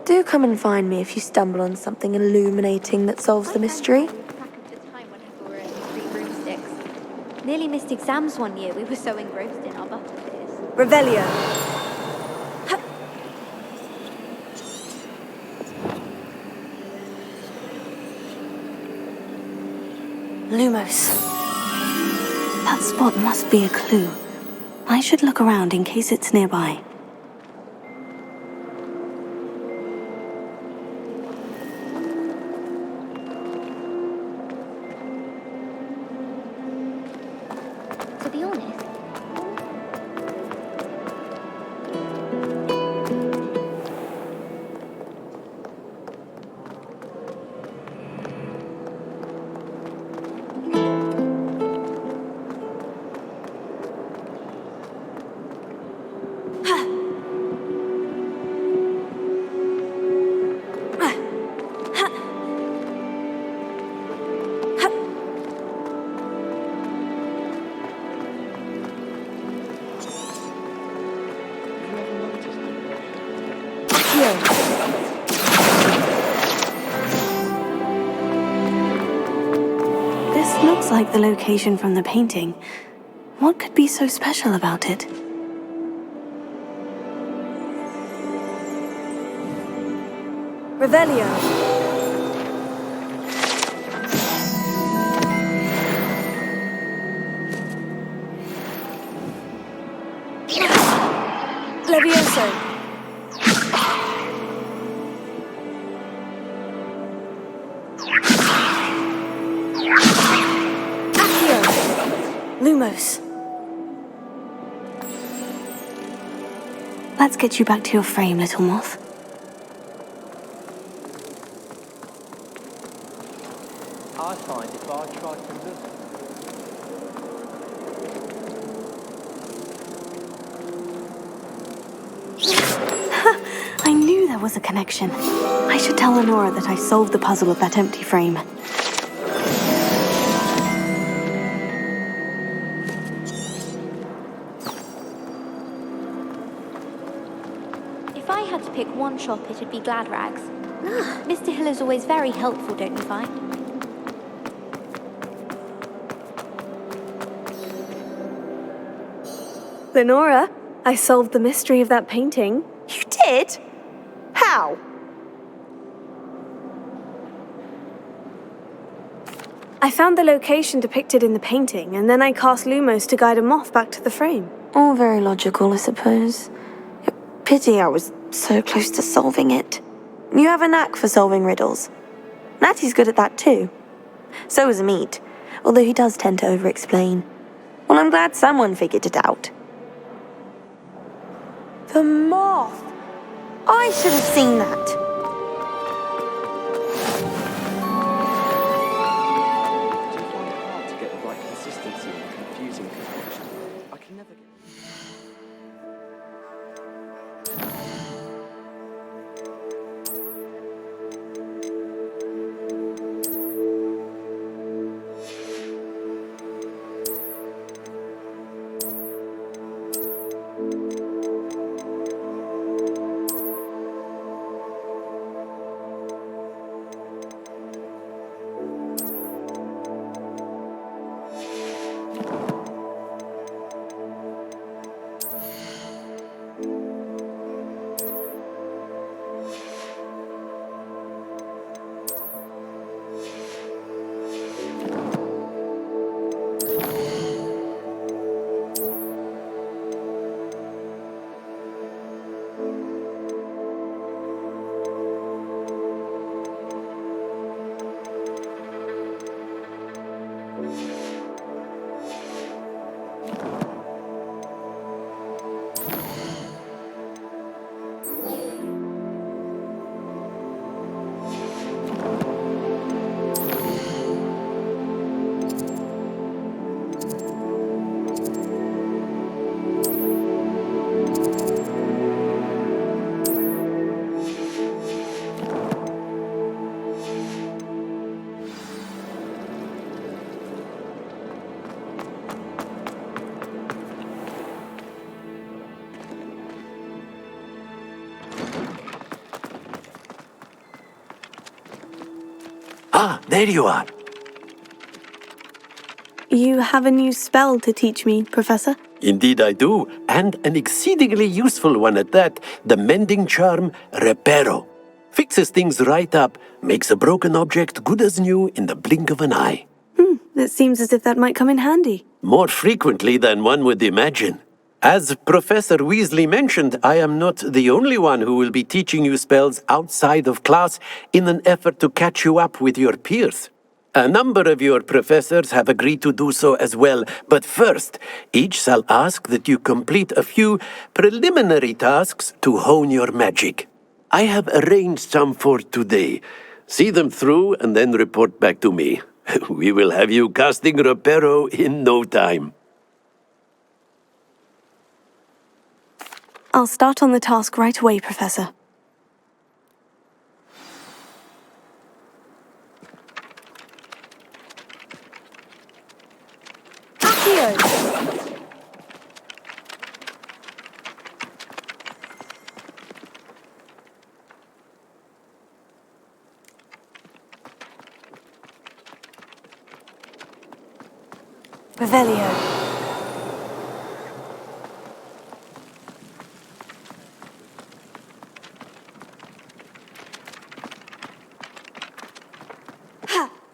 Do come and find me if you stumble on something illuminating that solves the mystery. Nearly missed exams one year. We were so engrossed in our butterbeers. Revelio. Lumos. That spot must be a clue. I should look around in case it's nearby. To be honest, This looks like the location from the painting. What could be so special about it? Revelio. Levioso. Lumos. Let's get you back to your frame, little moth. I find if I try to look. I knew there was a connection. I should tell Lenora that I solved the puzzle of that empty frame. if I had to pick one shop, it'd be Glad Rags. Mr. Hill is always very helpful, don't you find? Lenora, I solved the mystery of that painting. You did? did? How? I found the location depicted in the painting, and then I cast Lumos to guide a moth back to the frame. All very logical, I suppose. Pity I was so close to solving it. You have a knack for solving riddles. Natty's good at that too. So is Amit, although he does tend to over-explain. Well, I'm glad someone figured it out. The moth! I should have seen that. Ah, there you are. You have a new spell to teach me, Professor? Indeed I do, and an exceedingly useful one at that, the mending charm Reparo. Fixes things right up, makes a broken object good as new in the blink of an eye. It seems as if that might come in handy. More frequently than one would imagine. As Professor Weasley mentioned, I am not the only one who will be teaching you spells outside of class in an effort to catch you up with your peers. A number of your professors have agreed to do so as well, but first, each shall ask that you complete a few preliminary tasks to hone your magic. I have arranged some for today. See them through and then report back to me. We will have you casting Reparo in no time. I'll start on the task right away, Professor. Revelio.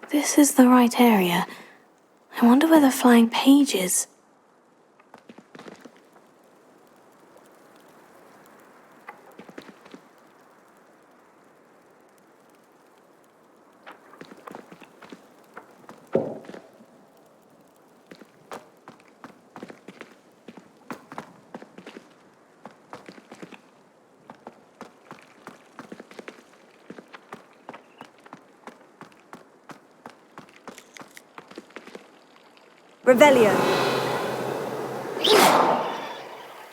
This is the right area. I wonder where the flying page is. Revelio.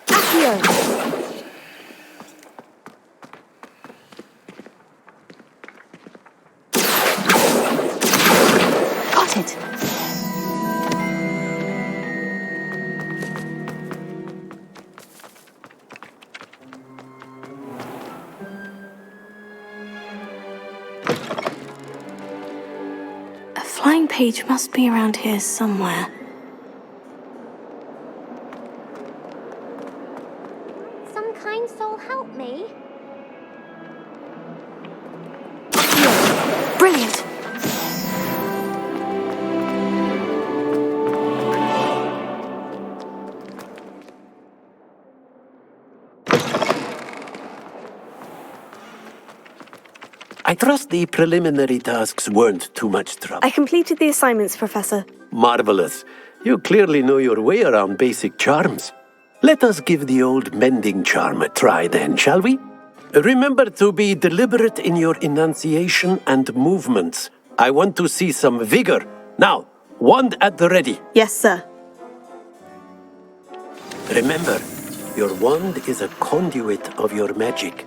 Accio. Got it. A flying page must be around here somewhere. Some kind soul help me. Brilliant. I trust the preliminary tasks weren't too much trouble. I completed the assignments, Professor. Marvelous. You clearly know your way around basic charms. Let us give the old mending charm a try then, shall we? Remember to be deliberate in your enunciation and movements. I want to see some vigor. Now, wand at the ready. Yes, sir. Remember, your wand is a conduit of your magic.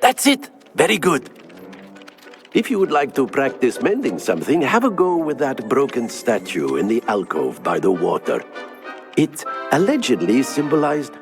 That's it. Very good. If you would like to practice mending something, have a go with that broken statue in the alcove by the water. It allegedly symbolized...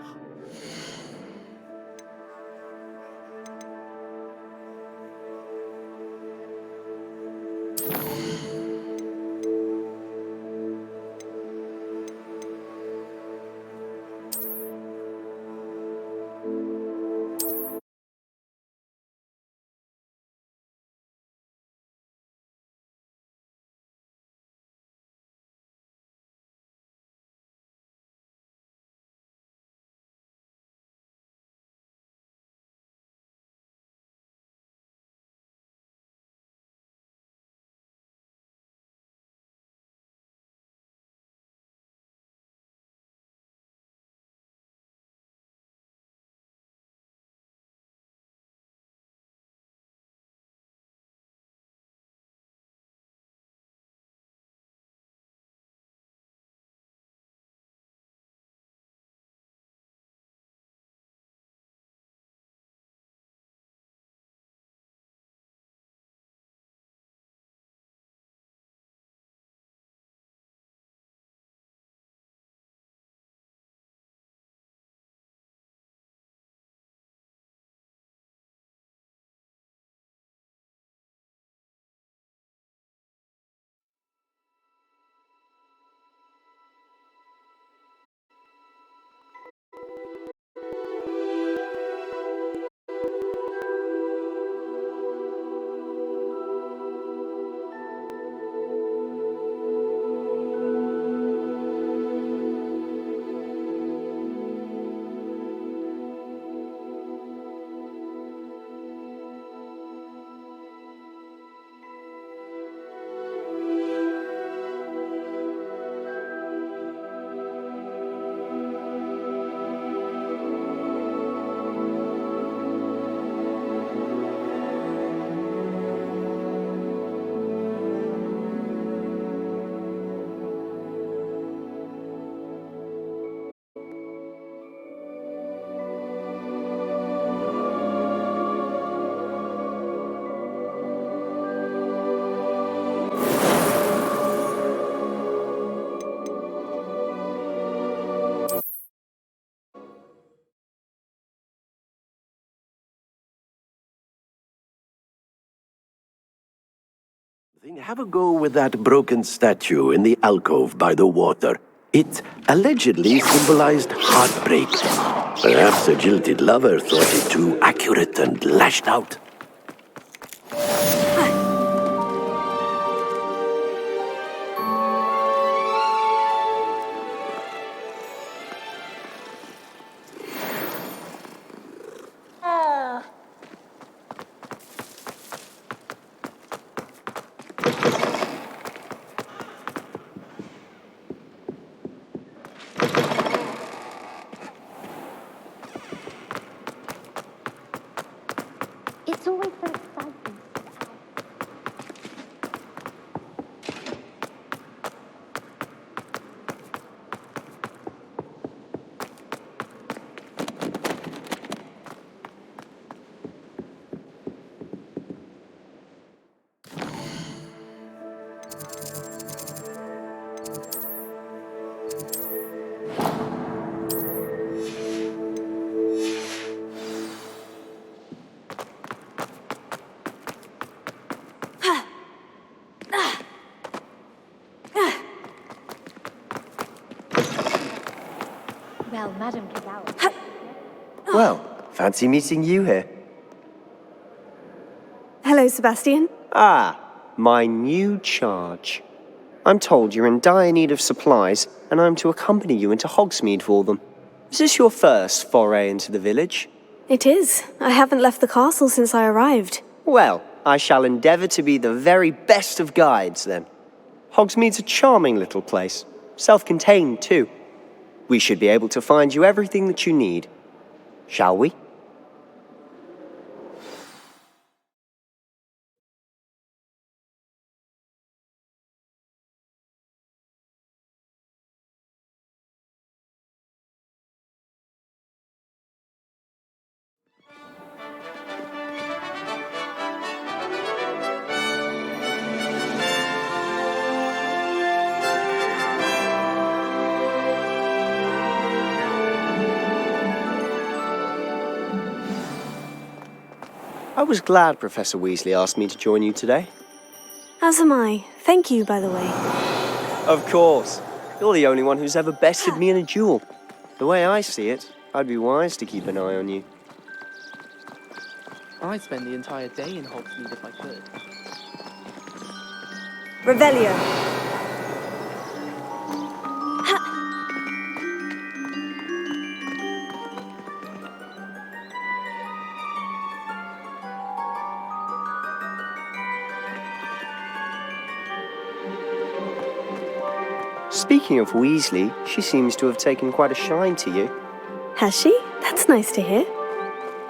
Have a go with that broken statue in the alcove by the water. It allegedly symbolized heartbreak. Perhaps a jilted lover thought it too accurate and lashed out. It's always so exciting. Well, Madam Cadell. Well, fancy meeting you here. Hello, Sebastian. Ah, my new charge. I'm told you're in dire need of supplies, and I'm to accompany you into Hogsmeade for them. Is this your first foray into the village? It is. I haven't left the castle since I arrived. Well, I shall endeavour to be the very best of guides, then. Hogsmeade's a charming little place, self-contained too. We should be able to find you everything that you need. Shall we? I was glad Professor Weasley asked me to join you today. As am I. Thank you, by the way. Of course. You're the only one who's ever bested me in a duel. The way I see it, I'd be wise to keep an eye on you. I'd spend the entire day in Hogsmeade if I could. Revelio. Speaking of Weasley, she seems to have taken quite a shine to you. Has she? That's nice to hear.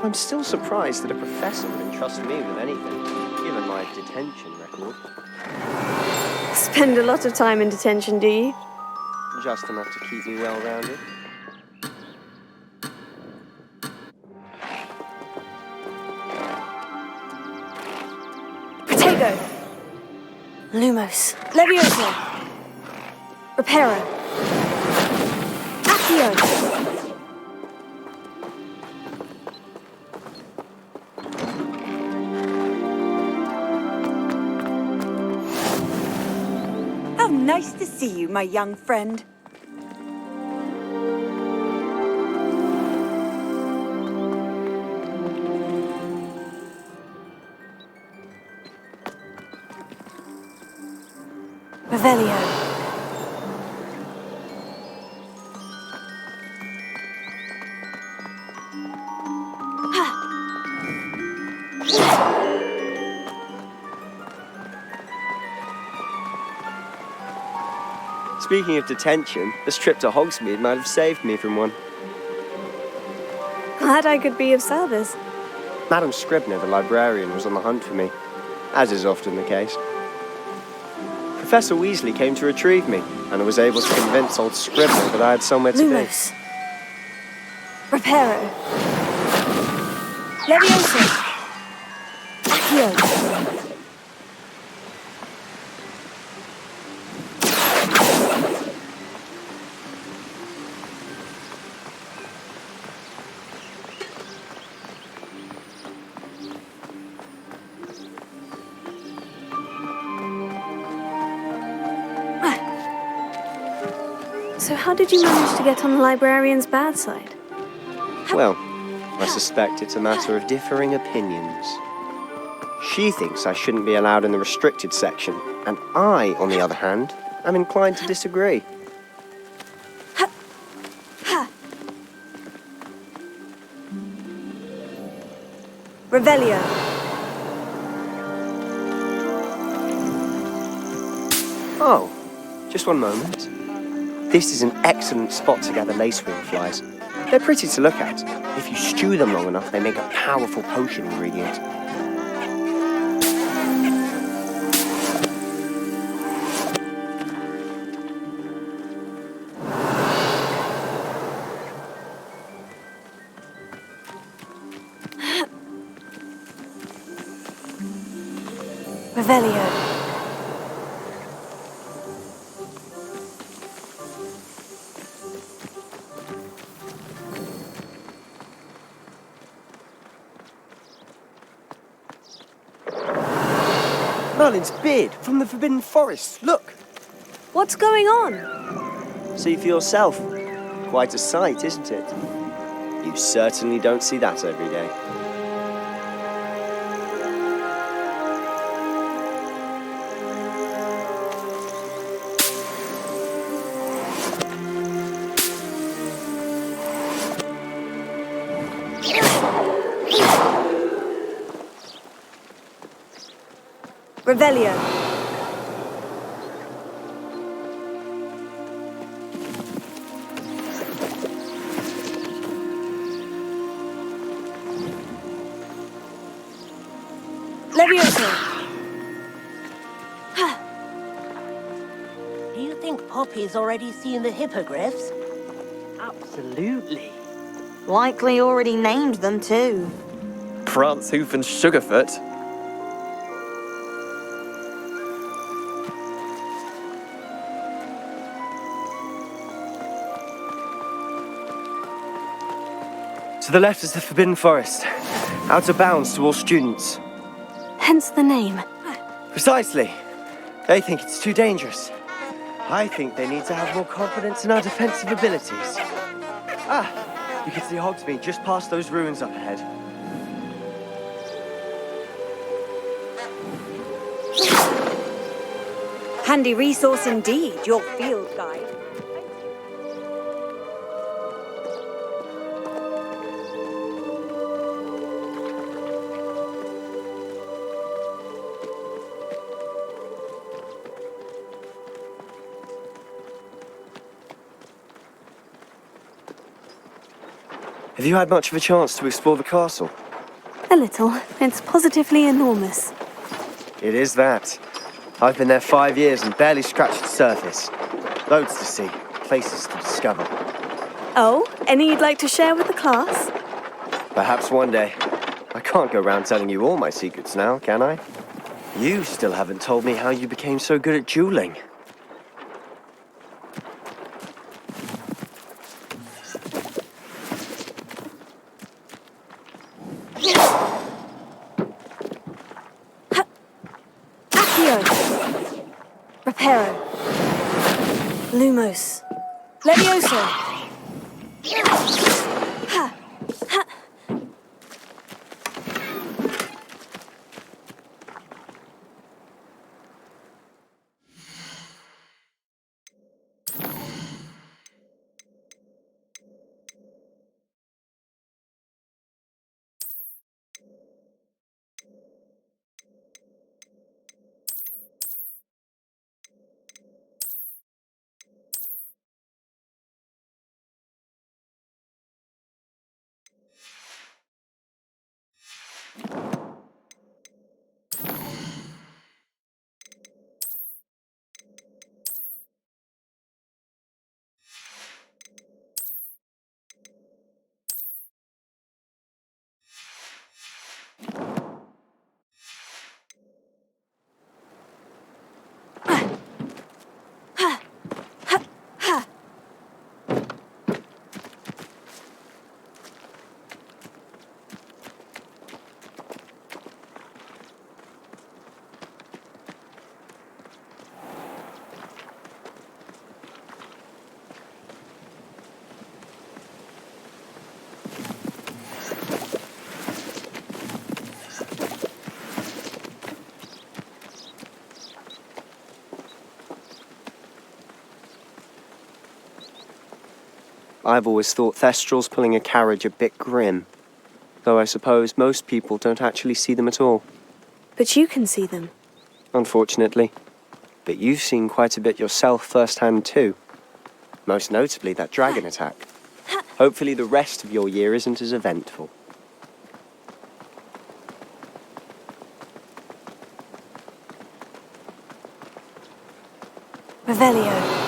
I'm still surprised that a professor would entrust me with anything, given my detention record. Spend a lot of time in detention, do you? Just enough to keep me well-rounded. Protego! Lumos. Levioso! Reparo. Accio! How nice to see you, my young friend. Revelio. Speaking of detention, this trip to Hogsmeade might have saved me from one. Glad I could be of service. Madam Scribner, the librarian, was on the hunt for me, as is often the case. Professor Weasley came to retrieve me, and I was able to convince old Scribner that I had somewhere to Lumos. Reparo. Levioso. Accio. So how did you manage to get on the librarian's bad side? Well, I suspect it's a matter of differing opinions. She thinks I shouldn't be allowed in the restricted section, and I, on the other hand, am inclined to disagree. Revelio. Oh, just one moment. This is an excellent spot to gather lacewing flies. They're pretty to look at. If you stew them long enough, they make a powerful potion ingredient. Revelio. Merlin's beard from the Forbidden Forest. Look. What's going on? See for yourself. Quite a sight, isn't it? You certainly don't see that every day. Revelio. Levioso. Do you think Poppy's already seen the hippogriffs? Absolutely. Likely already named them too. Prance, Hoof, and Sugarfoot. To the left is the Forbidden Forest. Out of bounds to all students. Hence the name. Precisely. They think it's too dangerous. I think they need to have more confidence in our defensive abilities. Ah, you can see Hogsmeade just past those ruins up ahead. Handy resource indeed, your field guide. Have you had much of a chance to explore the castle? A little. It's positively enormous. It is that. I've been there 5 years and barely scratched the surface. Loads to see, places to discover. Oh, any you'd like to share with the class? Perhaps one day. I can't go around telling you all my secrets now, can I? You still haven't told me how you became so good at dueling. Reparo. Lumos. Levioso. Ha. Ha. I've always thought Thestrals pulling a carriage a bit grim. Though I suppose most people don't actually see them at all. But you can see them. Unfortunately. But you've seen quite a bit yourself firsthand too. Most notably that dragon attack. Hopefully the rest of your year isn't as eventful. Revelio.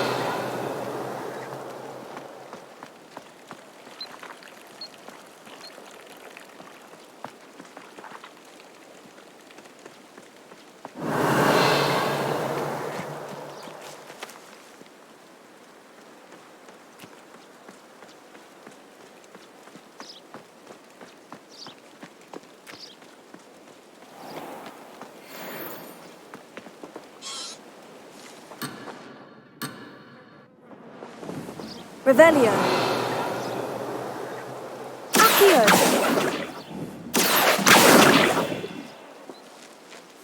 Revelio. Accio.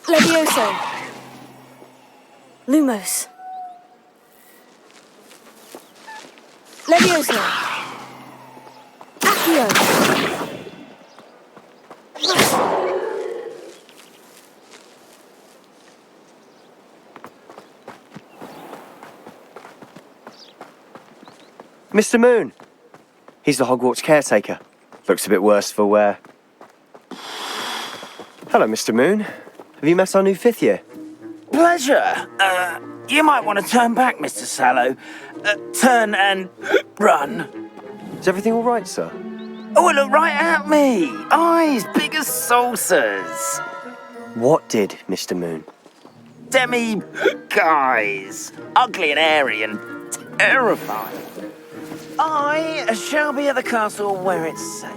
Levioso. Lumos. Levioso. Accio. Mr. Moon. He's the Hogwarts caretaker. Looks a bit worse for wear. Hello, Mr. Moon. Have you met our new fifth year? Pleasure. You might want to turn back, Mr. Sallow. Turn and run. Is everything all right, sir? Oh, look right at me. Eyes big as saucers. What did, Mr. Moon? Guys. Ugly and airy and terrifying. I shall be at the castle where it's safe.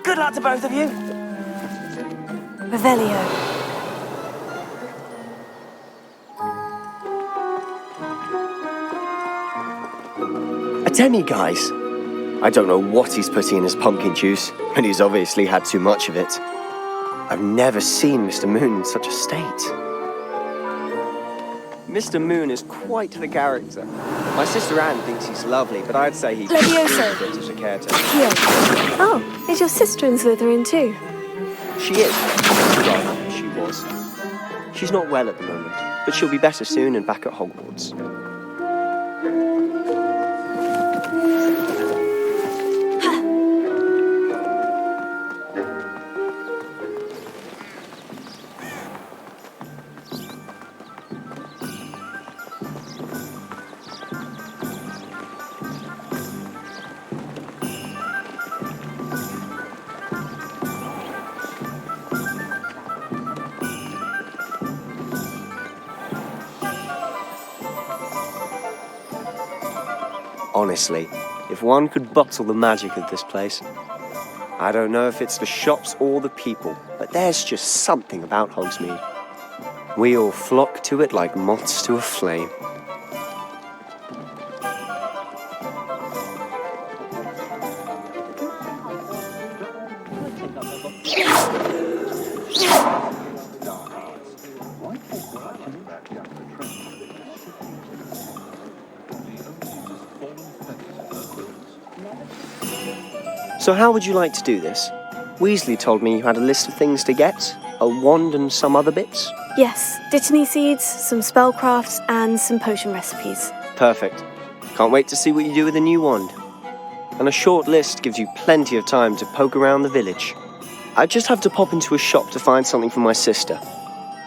Good luck to both of you. Revelio. A demi, guys. I don't know what he's putting in his pumpkin juice, but he's obviously had too much of it. I've never seen Mr. Moon in such a state. Mr. Moon is quite the character. My sister Anne thinks he's lovely, but I'd say he's Levioso. good as a caretaker. Accio. Oh, is your sister in Slytherin too? She is. Well, she was. She's not well at the moment, but she'll be better soon and back at Hogwarts. Honestly, if one could bottle the magic of this place. I don't know if it's the shops or the people, but there's just something about Hogsmeade. We all flock to it like moths to a flame. So how would you like to do this? Weasley told me you had a list of things to get, a wand and some other bits. Yes, Dittany seeds, some spellcrafts, and some potion recipes. Perfect. Can't wait to see what you do with the new wand. And a short list gives you plenty of time to poke around the village. I just have to pop into a shop to find something for my sister.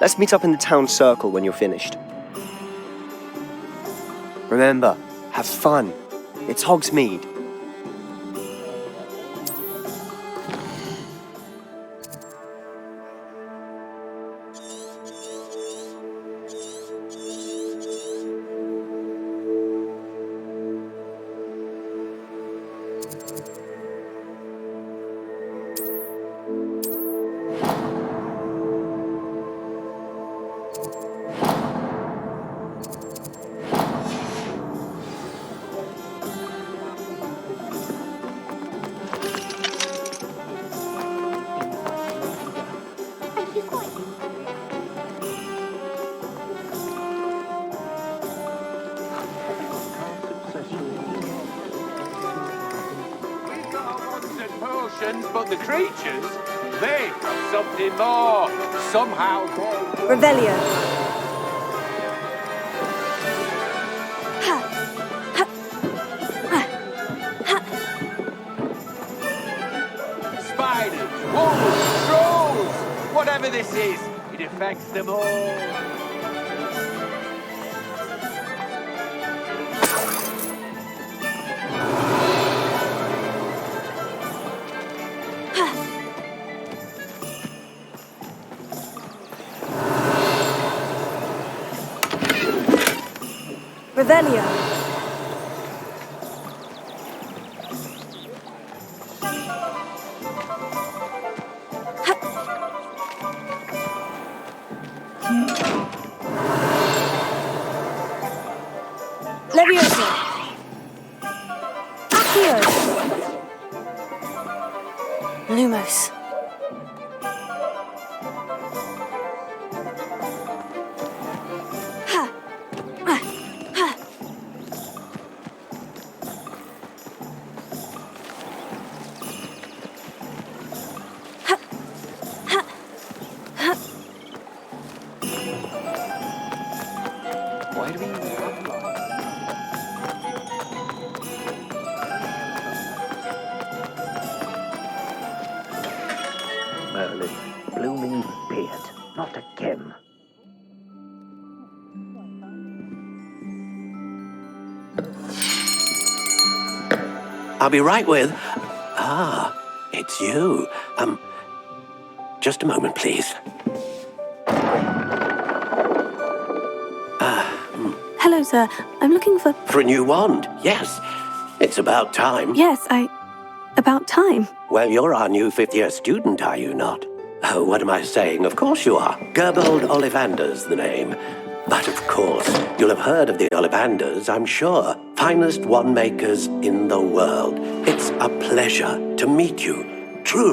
Let's meet up in the town circle when you're finished. Remember, have fun. It's Hogsmeade. But the creatures, they've got something more. Somehow more. Revelio. Spiders, wolves, trolls, whatever this is, it affects them all. Revelio. Levioso. Merlin, blooming beard, not again. I'll be right with... Ah, it's you. Just a moment, please. Hello, sir. I'm looking for... For a new wand, yes. It's about time. Yes, about time. Well, you're our new fifth-year student, are you not? Oh, what am I saying? Of course you are. Gerbold Ollivander's the name. But of course, you'll have heard of the Ollivanders, I'm sure. Finest wand makers in the world. It's a pleasure to meet you.